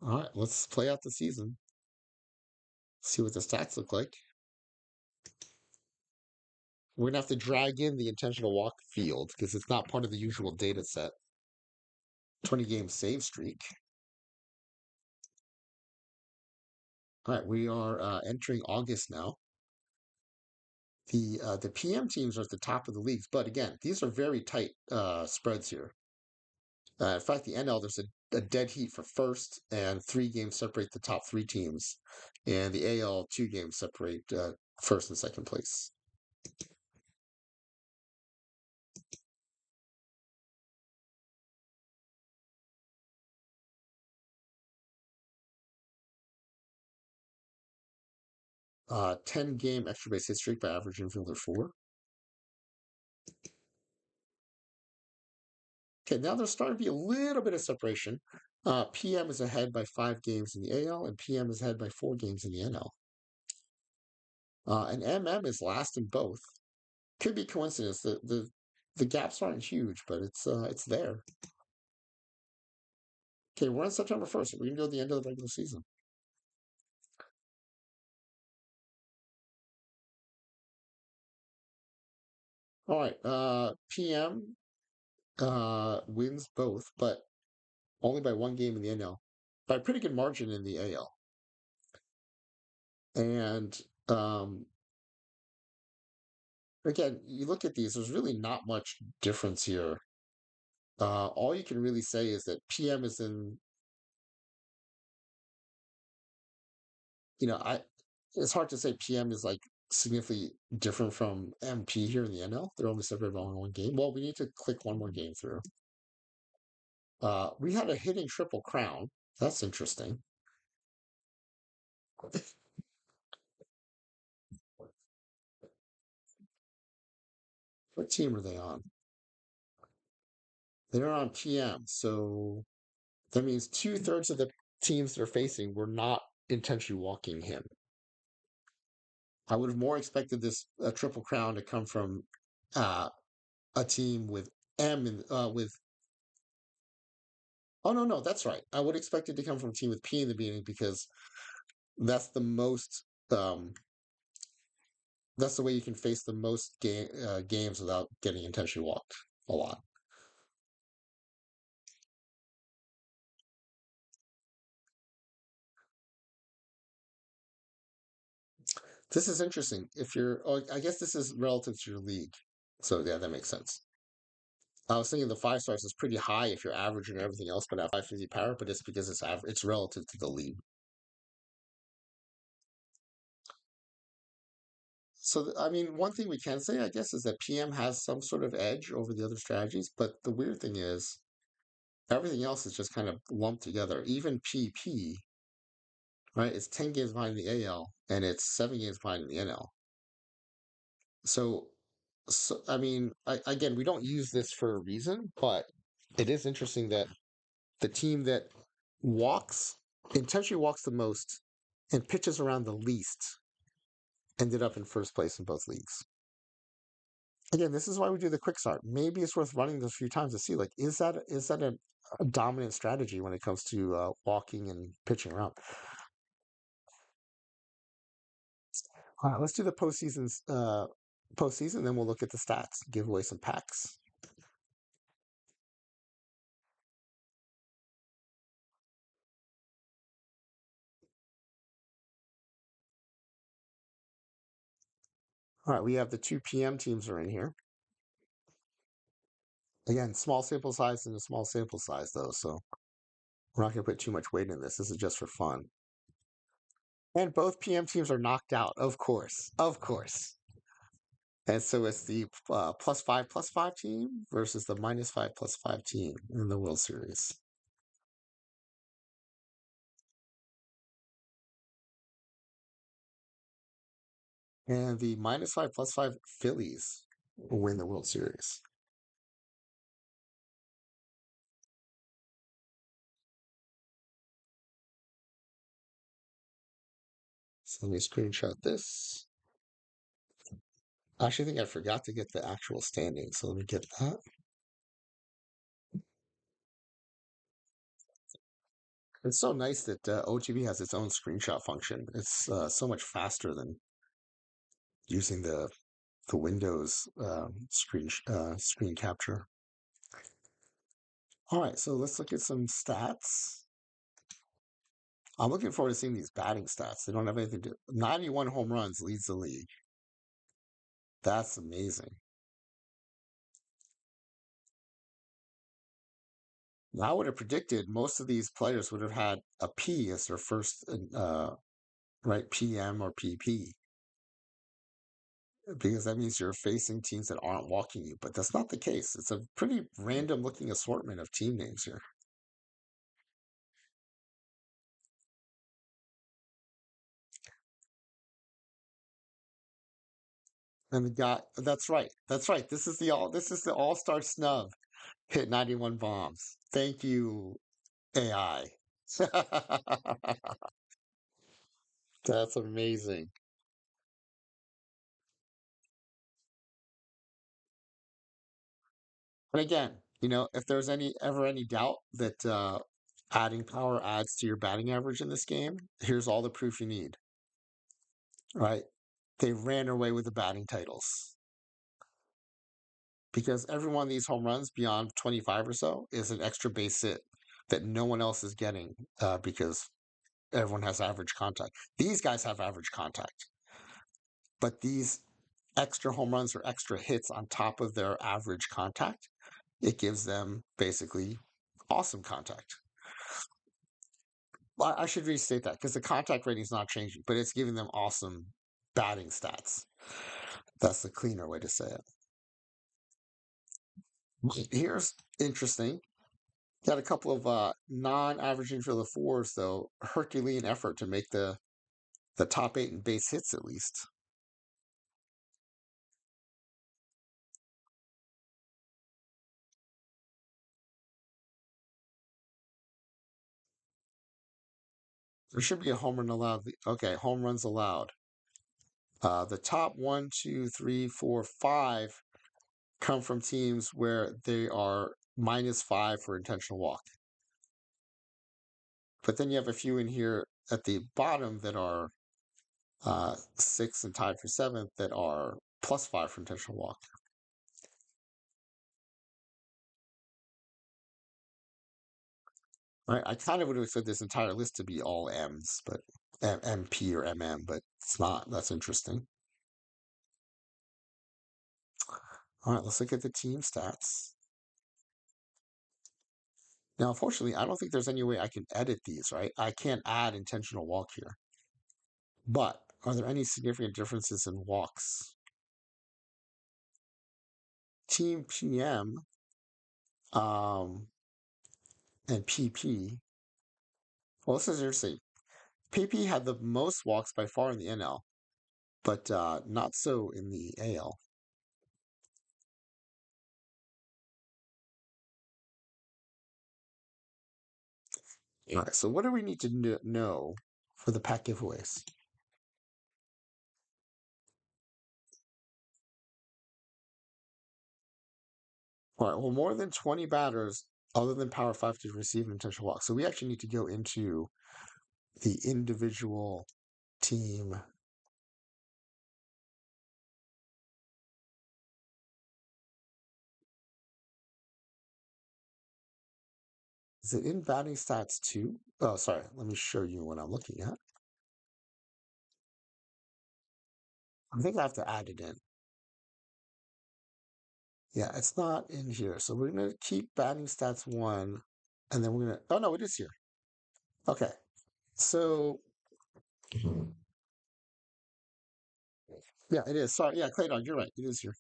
All right, let's play out the season. See what the stats look like. We're gonna have to drag in the intentional walk field because it's not part of the usual data set. 20-game save streak. All right, we are entering August now. The PM teams are at the top of the leagues, but again, these are very tight spreads here. In fact, the NL, there's a dead heat for first, and 3 games separate the top 3 teams. And the AL, 2 games separate first and second place. Uh, 10-game extra base hit streak by average infielder 4. Okay, now there's starting to be a little bit of separation. PM is ahead by 5 games in the AL, and PM is ahead by 4 games in the NL. And MM is last in both. Could be coincidence. The gaps aren't huge, but it's there. Okay, we're on September 1st. We're gonna go to the end of the regular season. All right. PM wins both, but only by one game in the NL, by a pretty good margin in the AL. And again, you look at these, there's really not much difference here. All you can really say is that PM is in, I it's hard to say PM is like significantly different from MP here in the NL. They're only separated by only one game. Well, we need to click one more game through. We had a hitting triple crown. That's interesting. What team are they on? They're on PM, so that means two-thirds of the teams they're facing were not intentionally walking him. I would have more expected this triple crown to come from uh, a team with M in with. Oh no, that's right. I would expect it to come from a team with P in the beginning because that's the most. That's the way you can face the most games without getting intentionally walked a lot. This is interesting. If you're, oh, I guess this is relative to your league. So yeah, that makes sense. I was thinking the 5 stars is pretty high if you're average and everything else, but at 550 power, but it's because it's average. It's relative to the league. So I mean, one thing we can say, I guess, is that PM has some sort of edge over the other strategies. But the weird thing is, everything else is just kind of lumped together. Even PP, right? It's 10 games behind the AL, and it's 7 games behind in the NL. So I mean, again, we don't use this for a reason, but it is interesting that the team that walks intentionally walks the most and pitches around the least ended up in first place in both leagues. Again, this is why we do the quick start. Maybe it's worth running this a few times to see, like, is that a dominant strategy when it comes to walking and pitching around? All right, let's do the postseason, then we'll look at the stats, give away some packs. All right, we have the two PM teams are in here. Again, small sample size and a small sample size though, so we're not going to put too much weight in this. This is just for fun. And both PM teams are knocked out, of course, of course. And so it's the +5 team versus the -5 +5 team in the World Series. And the -5 +5 Phillies will win the World Series. So let me screenshot this. I actually think I forgot to get the actual standing, so let me get that. It's so nice that OOTP has its own screenshot function. It's so much faster than using the Windows screen capture. All right, so let's look at some stats. I'm looking forward to seeing these batting stats. They don't have anything to. 91 home runs leads the league. That's amazing. Now, I would have predicted most of these players would have had a P as their first, right, PM or PP, because that means you're facing teams that aren't walking you. But that's not the case. It's a pretty random looking assortment of team names here. And the guy, that's right. That's right. This is the all-star snub. Hit 91 bombs. Thank you, AI. That's amazing. And again, if there's any doubt that adding power adds to your batting average in this game, here's all the proof you need. Right? They ran away with the batting titles. because every one of these home runs beyond 25 or so is an extra base hit that no one else is getting because everyone has average contact. These guys have average contact, but these extra home runs or extra hits on top of their average contact, it gives them basically awesome contact. Well, I should restate that because the contact rating is not changing, but it's giving them awesome batting stats. That's the cleaner way to say it. Here's interesting. Got a couple of non-average infielder fours though. Herculean effort to make the top 8 in base hits at least. There should be a home run allowed. Okay, home runs allowed. The top one, two, three, four, five come from teams where they are -5 for intentional walk. But then you have a few in here at the bottom that are 6 and tied for 7th that are +5 for intentional walk. Right? I kind of would have expected this entire list to be all M's, but MP or MM, but it's not. That's interesting. All right, let's look at the team stats. Now, unfortunately, I don't think there's any way I can edit these, right? I can't add intentional walk here. But are there any significant differences in walks? Team PM and PP. Well, this is interesting. PP had the most walks by far in the NL, but not so in the AL. All right, so what do we need to know for the pack giveaways? All right, well, more than 20 batters other than Power 5 to receive an intentional walk. So we actually need to go into the individual team. Is it in batting stats too? Oh, sorry. Let me show you what I'm looking at. I think I have to add it in. Yeah, it's not in here. So we're going to keep batting stats 1. And then we're going to. Oh, no, it is here. Okay. So, yeah, it is. Sorry. Yeah, Clay Dog, you're right. It is here.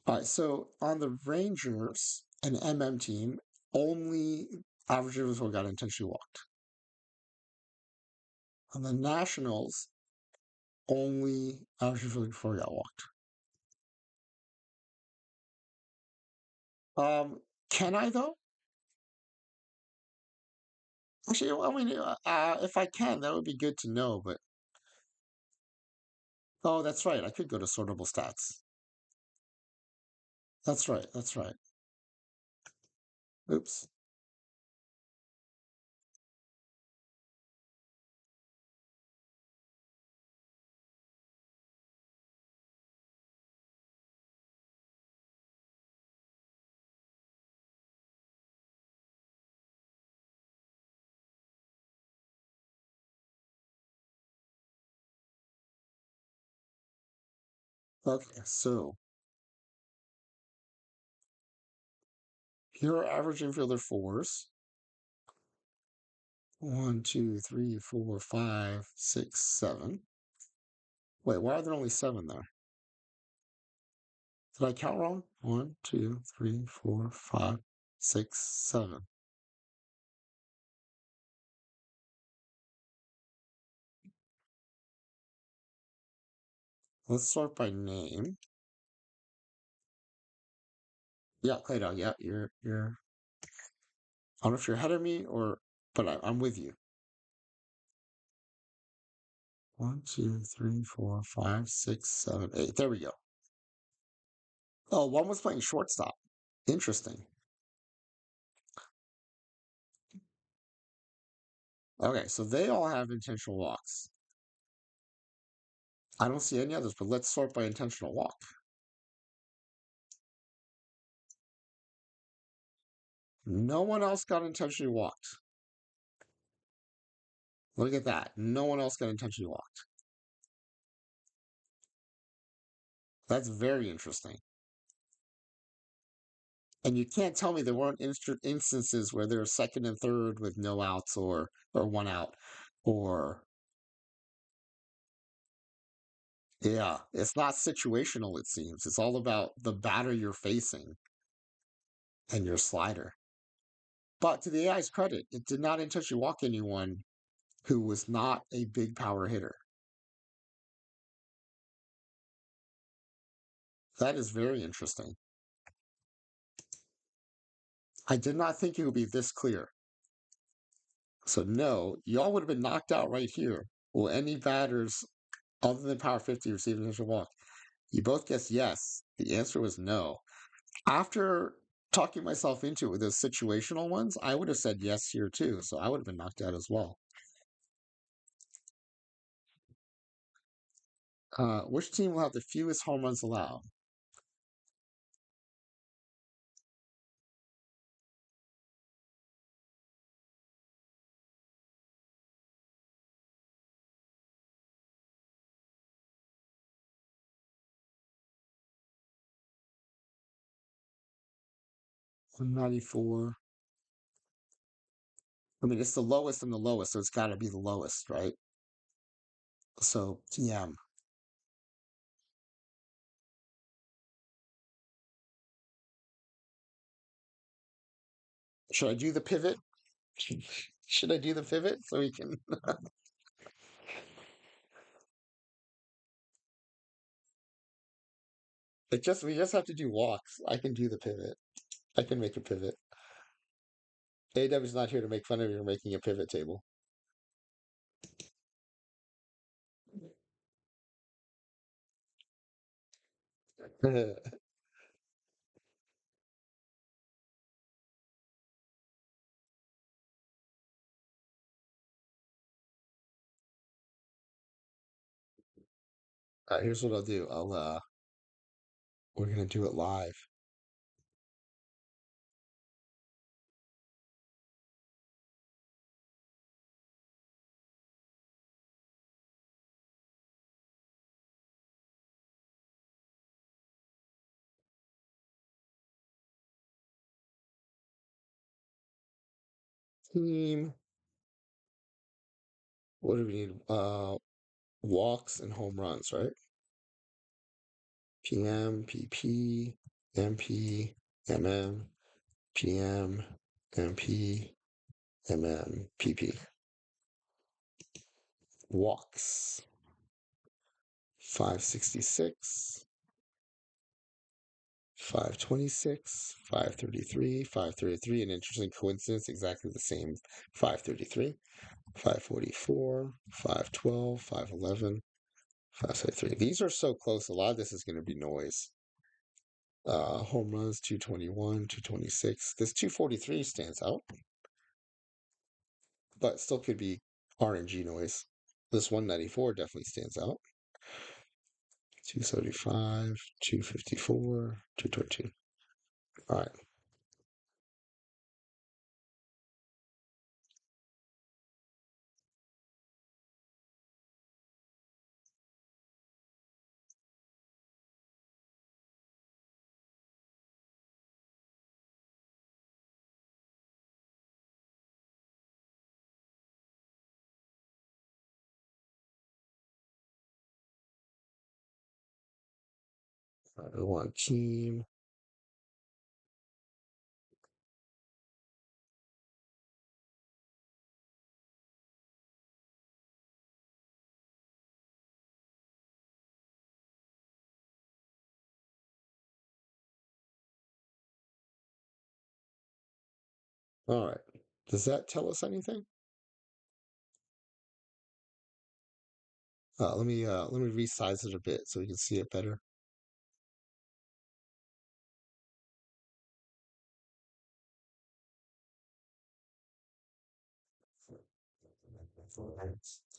All right. So on the Rangers and MM team, only average individual got intentionally walked. On the Nationals, only average individual got walked. Can I though? Actually, I mean, if I can, that would be good to know. But oh, that's right. I could go to sortable stats. That's right. That's right. Oops. Okay, so here are average infielder fours. 1, 2, 3, 4, 5, 6, 7. Wait, why are there only 7 there? Did I count wrong? 1, 2, 3, 4, 5, 6, 7. Let's sort by name. Yeah, Clay Dog. Yeah, you're. I don't know if you're ahead of me or, but I'm with you. 1, 2, 3, 4, 5, 6, 7, 8. There we go. Oh, one was playing shortstop. Interesting. Okay, so they all have intentional walks. I don't see any others, but let's sort by intentional walk. No one else got intentionally walked. Look at that. No one else got intentionally walked. That's very interesting. And you can't tell me there weren't instances where there's second and third with no outs or one out, or yeah, it's not situational. It seems it's all about the batter you're facing and your slider. But to the AI's credit, it did not intentionally walk anyone who was not a big power hitter. That is very interesting. I did not think it would be this clear. So no, y'all would have been knocked out right here. Will any batters other than power 50 receive an initial walk? You both guessed yes. The answer was no. After talking myself into it with those situational ones, I would have said yes here too. So I would have been knocked out as well. Which team will have the fewest home runs allowed? 194. I mean, it's the lowest and the lowest, so it's got to be the lowest, right? So TM. Should I do the pivot? Should I do the pivot so we can? We just have to do walks. I can do the pivot. I can make a pivot. AW's not here to make fun of you for making a pivot table. Here's what I'll do. We're gonna do it live. 'Team. What do we need? Walks and home runs, right? PM, PP, MP, MM, PM, MP, MM, PP. Walks. 566, 526, 533, 533. An interesting coincidence, exactly the same 533, 544, 512, 511, 573. These are so close. A lot of this is going to be noise. Home runs 221, 226. This 243 stands out, but still could be RNG noise. This 194 definitely stands out. 275, 254, 222. All right. I want team. All right. Does that tell us anything? Let me resize it a bit so we can see it better.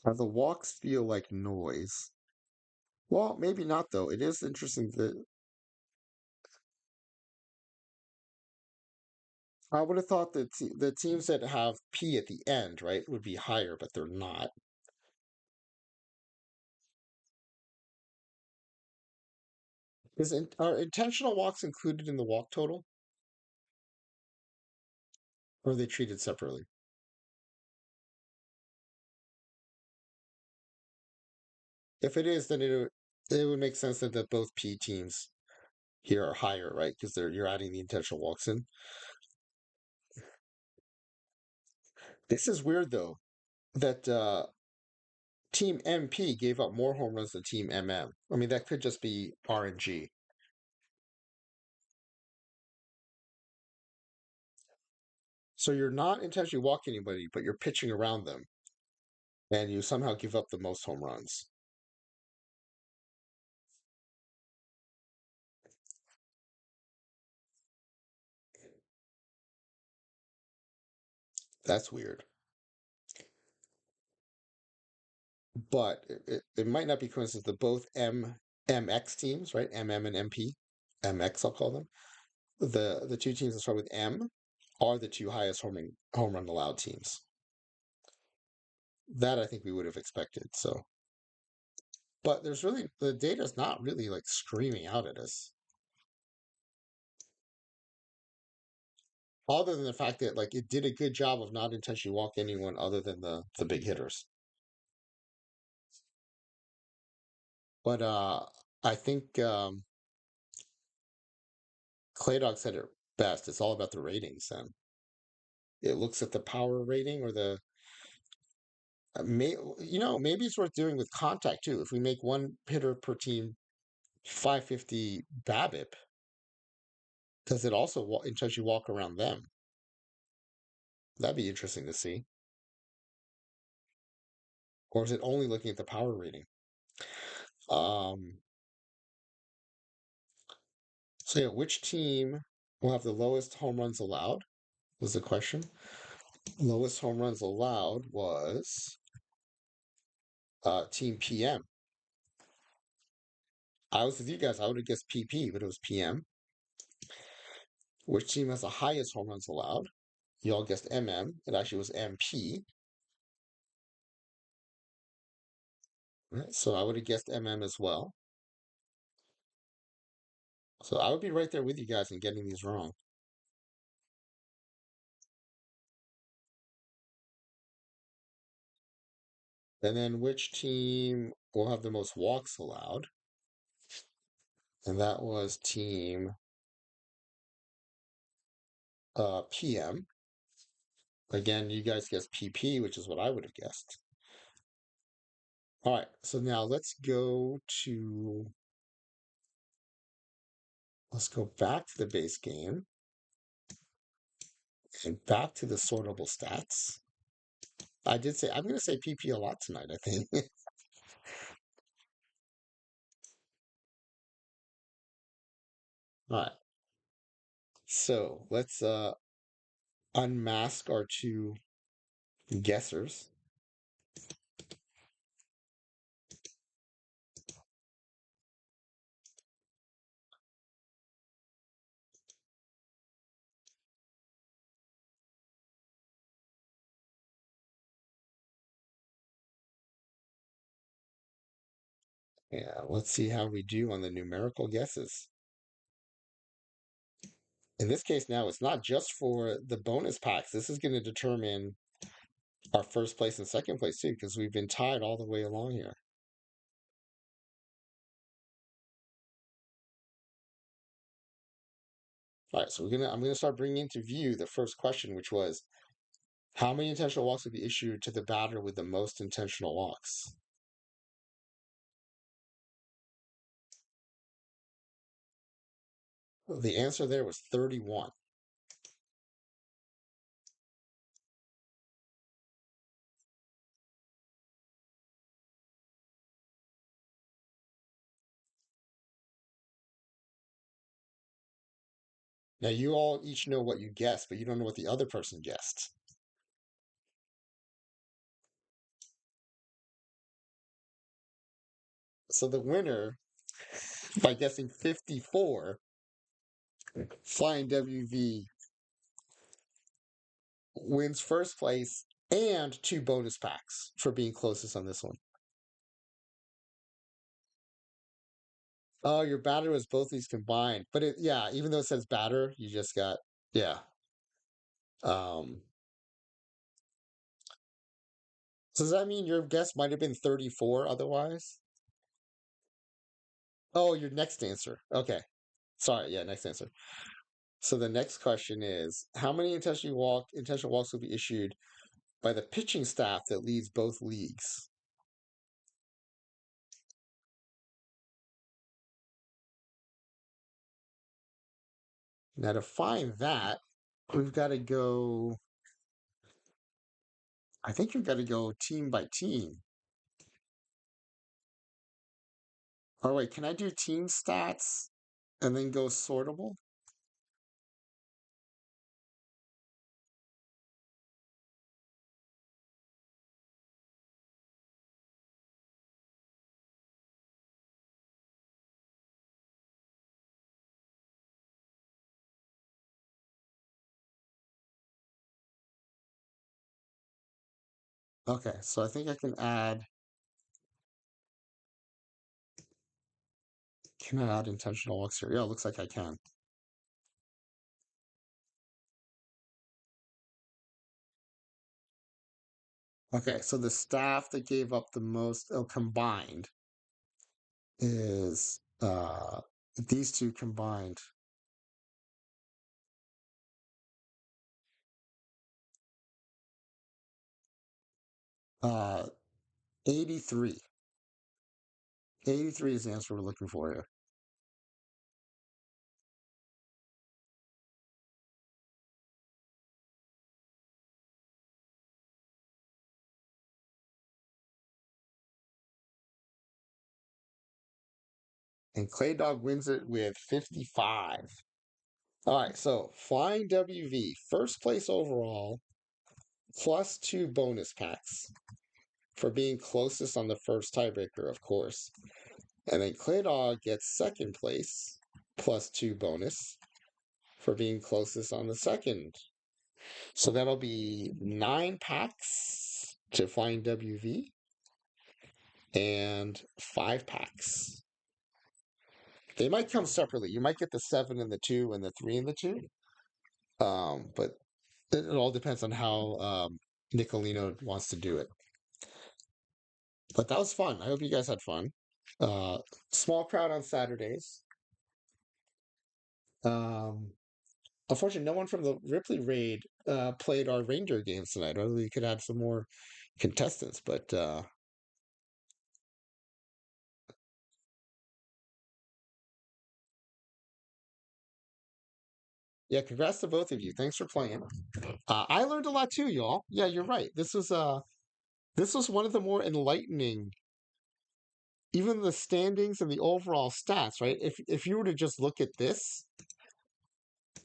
The walks feel like noise. Well, maybe not though. It is interesting that I would have thought that the teams that have P at the end, right, would be higher, but they're not. Are intentional walks included in the walk total, or are they treated separately? If it is, then it would make sense that both P teams here are higher, right? Because you're adding the intentional walks in. This is weird though that Team MP gave up more home runs than Team MM. I mean, that could just be RNG. So you're not intentionally walking anybody, but you're pitching around them, and you somehow give up the most home runs. That's weird. But it might not be coincidence that both MX teams, right? MM and MP, MX I'll call them. The two teams that start with M are the two highest home run allowed teams. That I think we would have expected. So, but the data is not really like screaming out at us, other than the fact that like it did a good job of not intentionally walk anyone other than the big hitters. But I think Claydog said it best. It's all about the ratings. Then it looks at the power rating or the maybe it's worth doing with contact too. If we make one hitter per team 550 BABIP, does it also intentionally walk around them? That'd be interesting to see. Or is it only looking at the power rating? Um, so yeah, which team will have the lowest home runs allowed was the question. Lowest home runs allowed was Team PM. I was with you guys. I would have guessed PP, but it was PM. Which team has the highest home runs allowed? You all guessed MM. It actually was MP. Right? So I would have guessed MM as well. So I would be right there with you guys in getting these wrong. And then which team will have the most walks allowed? And that was team PM. Again, you guys guessed PP, which is what I would have guessed. All right, so now let's go back to the base game and back to the sortable stats. I'm going to say PP a lot tonight, I think. All right, so let's unmask our two guessers. Yeah, let's see how we do on the numerical guesses. In this case, now it's not just for the bonus packs. This is going to determine our first place and second place too, because we've been tied all the way along here. All right, so I'm gonna start bringing into view the first question, which was how many intentional walks would be issued to the batter with the most intentional walks? Well, the answer there was 31. Now you all each know what you guessed, but you don't know what the other person guessed. So the winner, by guessing 54, Flying WV wins first place and two bonus packs for being closest on this one. Oh, your batter was both these combined, but yeah, even though it says batter, you just got yeah. Um, so does that mean your guess might have been 34 otherwise? Oh, your next answer. Okay. Sorry, yeah, next answer. So the next question is, how many intentional walks will be issued by the pitching staff that leads both leagues? Now to find that, we've got to go I think we've got to go team by team. Or wait, can I do team stats and then go sortable? Okay, so I think I can I add intentional walks here? Yeah, it looks like I can. Okay, so the staff that gave up the most combined is these two combined. Uh 83. 83 is the answer we're looking for here. And Clay Dog wins it with 55. All right, so Flying WV, first place overall, plus two bonus packs for being closest on the first tiebreaker, of course. And then Clay Dog gets second place, plus two bonus for being closest on the second. So that'll be 9 packs to Flying WV and 5 packs. They might come separately. You might get the 7 and the 2 and the 3 and the 2. But it all depends on how Nicolino wants to do it. But that was fun. I hope you guys had fun. Uh, Small crowd on Saturdays. Um, Unfortunately, no one from the Ripley raid played our Ranger games tonight. Or we could add some more contestants, but yeah, congrats to both of you. Thanks for playing. I learned a lot too, y'all. Yeah, you're right. This was one of the more enlightening, even the standings and the overall stats. Right? If you were to just look at this,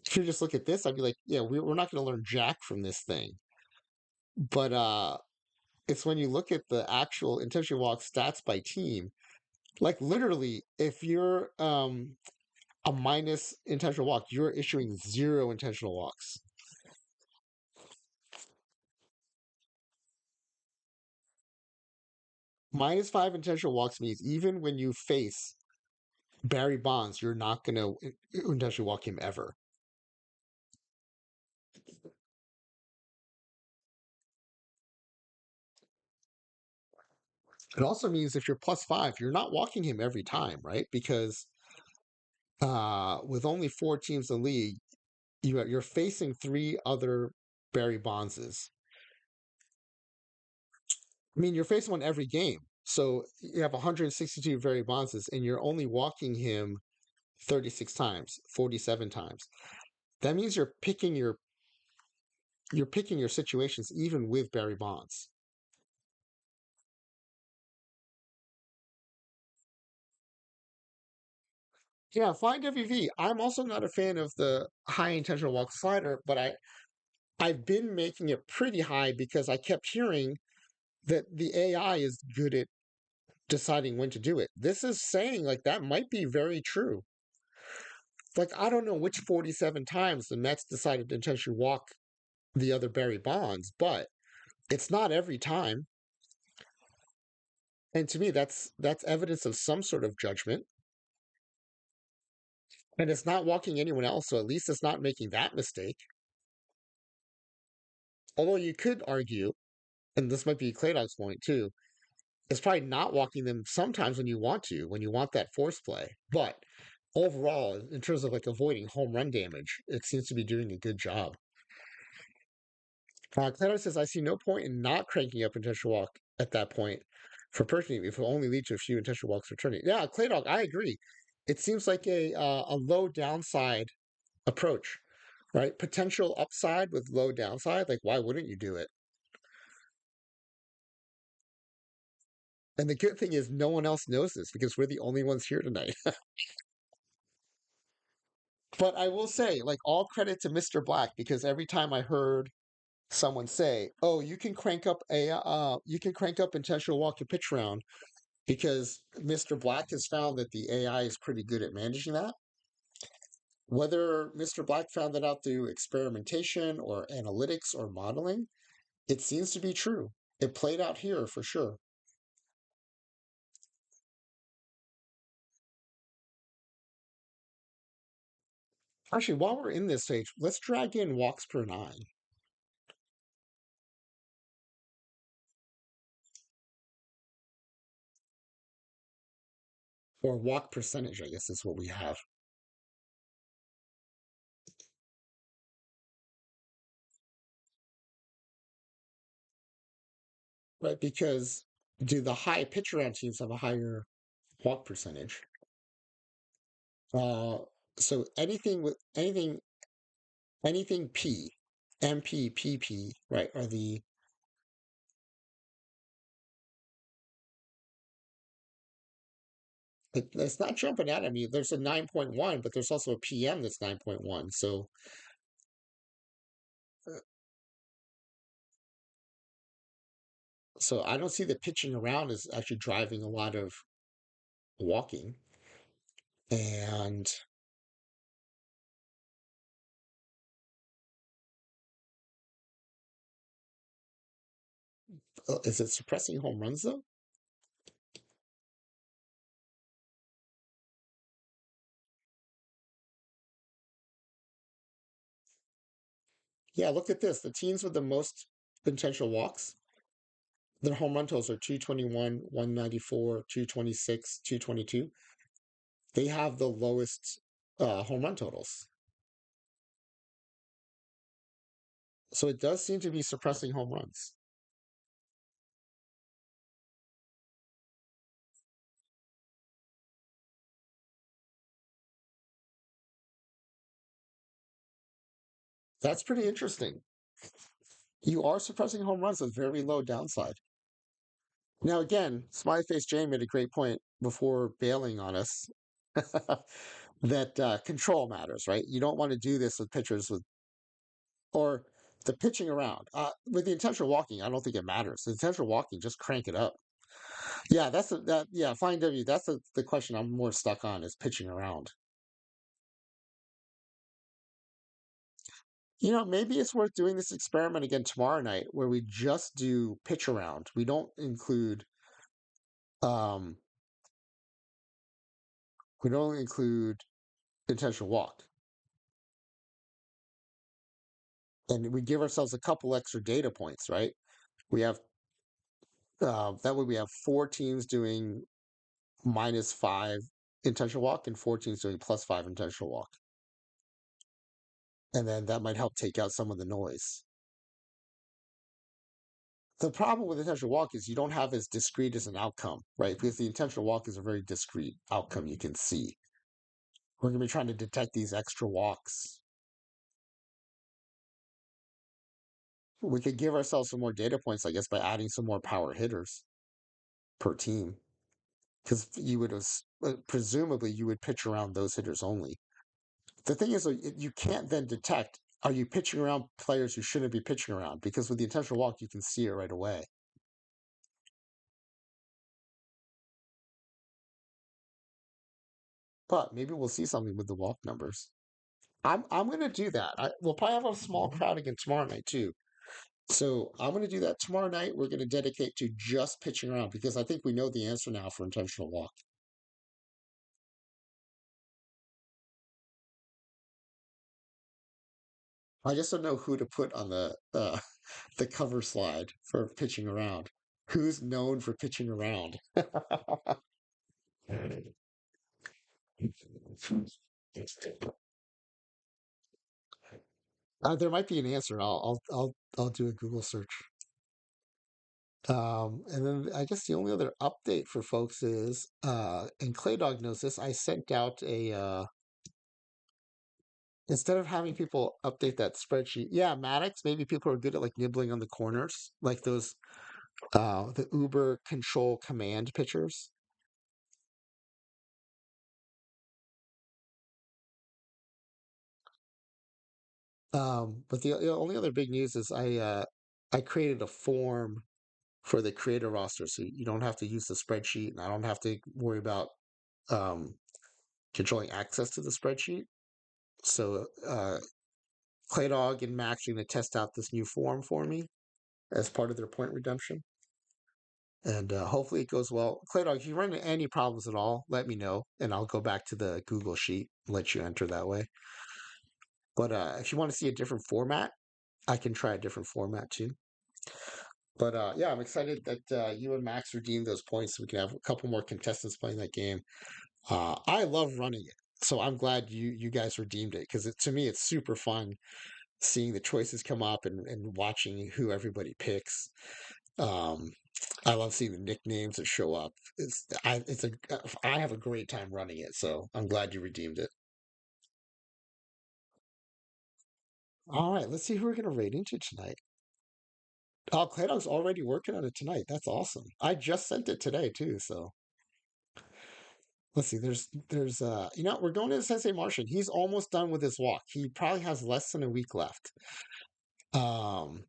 if you just look at this, I'd be like, yeah, we're not going to learn jack from this thing. But it's when you look at the actual intention walk stats by team, like literally, if you're a minus intentional walk, you're issuing zero intentional walks. -5 intentional walks means even when you face Barry Bonds, you're not going to intentional walk him ever. It also means if you're +5, you're not walking him every time, right? Because with only 4 teams in the league, you're facing 3 other Barry Bondses. I mean, you're facing one every game. So you have 162 Barry Bondses, and you're only walking him 36 times, 47 times. That means you're picking your situations even with Barry Bonds. Yeah, flying WV. I'm also not a fan of the high intentional walk slider, but I've been making it pretty high because I kept hearing that the AI is good at deciding when to do it. This is saying like that might be very true. Like I don't know which 47 times the Mets decided to intentionally walk the other Barry Bonds, but it's not every time. And to me, that's evidence of some sort of judgment. And it's not walking anyone else, so at least it's not making that mistake. Although you could argue, and this might be Clay Dog's point too, it's probably not walking them sometimes when you want that force play. But overall, in terms of like avoiding home run damage, it seems to be doing a good job. Claro says, I see no point in not cranking up intentional walk at that point for Pershing if it will only lead to a few intentional walks returning. Yeah, Claydog, I agree. It seems like a low downside approach, right? Potential upside with low downside. Like, why wouldn't you do it? And the good thing is, no one else knows this because we're the only ones here tonight. But I will say, like, all credit to Mr. Black because every time I heard someone say, "Oh, you can crank up intentional walk and pitch round," because Mr. Black has found that the AI is pretty good at managing that. Whether Mr. Black found that out through experimentation or analytics or modeling, it seems to be true. It played out here for sure. Actually, while we're in this stage, let's drag in walks per nine or walk percentage, I guess is what we have. Right? Because do the high pitch around teams have a higher walk percentage? Uh, so anything P, MP, PP, right, are the it's not jumping out at me. There's a 9.1, but there's also a PM that's 9.1. Uh, so I don't see the pitching around as actually driving a lot of walking. And is it suppressing home runs though? Yeah, look at this. The teams with the most potential walks, their home run totals are 221, 194, 226, 222. They have the lowest home run totals. So it does seem to be suppressing home runs. That's pretty interesting. You are suppressing home runs with very low downside. Now, again, Smiley Face Jay made a great point before bailing on us that control matters, right? You don't want to do this with pitchers with, or the pitching around. With the intentional walking, I don't think it matters. The intentional walking, just crank it up. Yeah, yeah, Flying W, that's the question I'm more stuck on is pitching around. Maybe it's worth doing this experiment again tomorrow night where we just do pitch around. Um, we don't include intentional walk. And we give ourselves a couple extra data points, right? We have that way we have four teams doing -5 intentional walk and four teams doing +5 intentional walk, and then that might help take out some of the noise. The problem with intentional walk is you don't have as discrete as an outcome, right? Because the intentional walk is a very discrete outcome you can see. We're going to be trying to detect these extra walks. We could give ourselves some more data points, I guess, by adding some more power hitters per team. Because presumably you would pitch around those hitters only. The thing is, you can't then detect are you pitching around players who shouldn't be pitching around because with the intentional walk you can see it right away. But maybe we'll see something with the walk numbers. I'm gonna do that. We'll probably have a small crowd again tomorrow night too. So I'm gonna do that tomorrow night. We're gonna dedicate to just pitching around because I think we know the answer now for intentional walk. I just don't know who to put on the the cover slide for pitching around. Who's known for pitching around? There might be an answer. I'll do a Google search. And then I guess the only other update for folks is, and Clay Dog knows this. I sent out a instead of having people update that spreadsheet. Yeah, Maddox. Maybe people are good at like nibbling on the corners, like those the Uber control command pictures. But the only other big news is I created a form for the creator roster, so you don't have to use the spreadsheet, and I don't have to worry about um, controlling access to the spreadsheet. So Claydog and Max are going to test out this new form for me as part of their point redemption, and hopefully it goes well. Claydog, if you run into any problems at all, let me know, and I'll go back to the Google sheet and let you enter that way. But if you want to see a different format, I can try a different format too. But yeah, I'm excited that you and Max redeemed those points so we can have a couple more contestants playing that game. I love running it, so I'm glad you guys redeemed it because to me it's super fun seeing the choices come up and watching who everybody picks. Um, I love seeing the nicknames that show up. I have a great time running it, so I'm glad you redeemed it. All right, let's see who we're gonna rate into tonight. Oh, Claydog's already working on it tonight. That's awesome. I just sent it today too, so let's see. We're going to Sensei Martian. He's almost done with his walk. He probably has less than a week left. Um,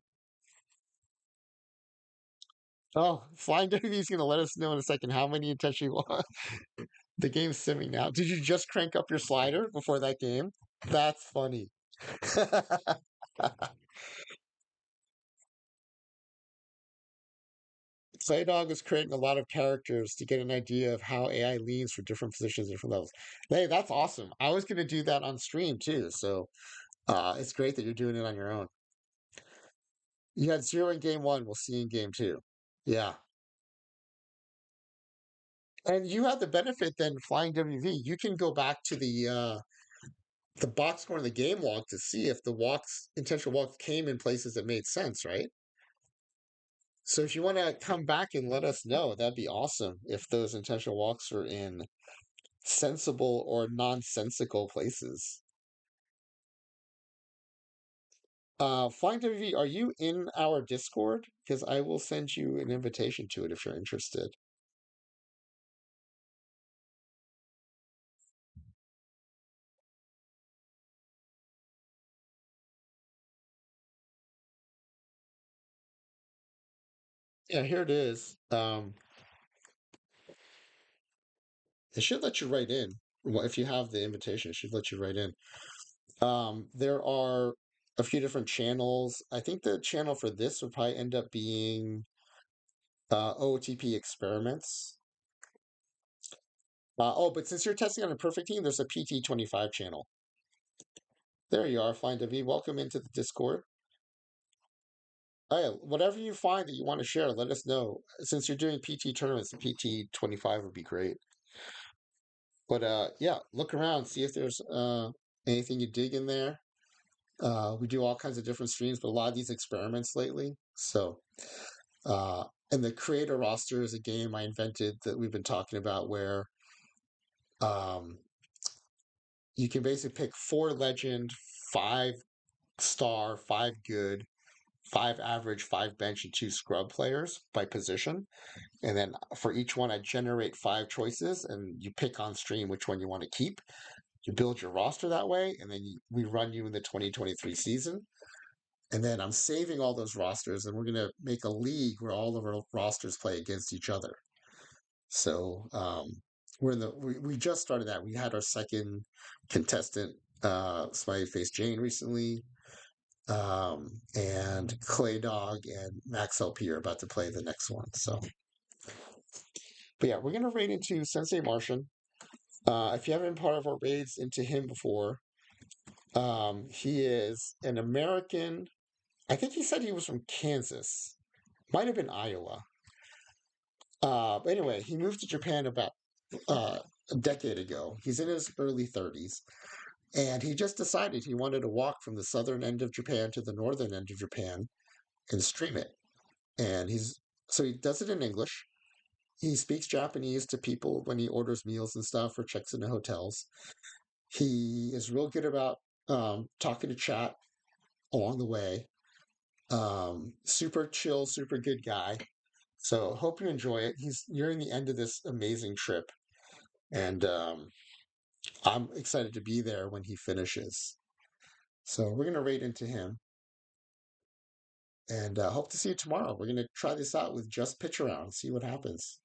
oh, Flying W is going to let us know in a second how many intentionally walk. The game's simming now. Did you just crank up your slider before that game? That's funny. Playdog is creating a lot of characters to get an idea of how AI leans for different positions, different levels. Hey, that's awesome. I was going to do that on stream too, so it's great that you're doing it on your own. You had 0 in game one. We'll see in game two. Yeah. And you have the benefit then flying WV. You can go back to the box score in the game log to see if the walks intentional walks came in places that made sense, right? So if you want to come back and let us know, that'd be awesome. If those intentional walks are in sensible or nonsensical places. Flying WV, are you in our Discord? Because I will send you an invitation to it if you're interested. Yeah, here it is. It should let you write in. Well, if you have the invitation, it should let you write in. There are a few different channels. I think the channel for this would probably end up being OOTP experiments. But since you're testing on a perfect team, there's a PT25 channel. There you are, Find W. Welcome into the Discord. Oh, yeah, whatever you find that you want to share, let us know. Since you're doing PT tournaments, the PT25 would be great. But yeah, look around, see if there's anything you dig in there. We do all kinds of different streams, but a lot of these experiments lately. So, and the creator roster is a game I invented that we've been talking about where um, you can basically pick 4 legend, 5 star, 5 good, 5 average, 5 bench, and 2 scrub players by position. And then for each one, I generate 5 choices, and you pick on stream which one you want to keep. You build your roster that way, and then we run you in the 2023 season. And then I'm saving all those rosters, and we're going to make a league where all of our rosters play against each other. So we just started that. We had our second contestant Smiley Face Jane recently. And Clay Dog and Max LP are about to play the next one. So, but yeah, we're gonna raid into Sensei Martian. If you haven't been part of our raids into him before, he is an American. I think he said he was from Kansas, might have been Iowa. But anyway, he moved to Japan about uh, a decade ago. He's in his early 30s, and he just decided he wanted to walk from the southern end of Japan to the northern end of Japan and stream it. And he does it in English. He speaks Japanese to people when he orders meals and stuff or checks into hotels. He is real good about talking to chat along the way. Super chill, super good guy. So hope you enjoy it. He's nearing the end of this amazing trip, and I'm excited to be there when he finishes. So we're gonna raid into him, and hope to see you tomorrow. We're gonna try this out with just pitch around, see what happens.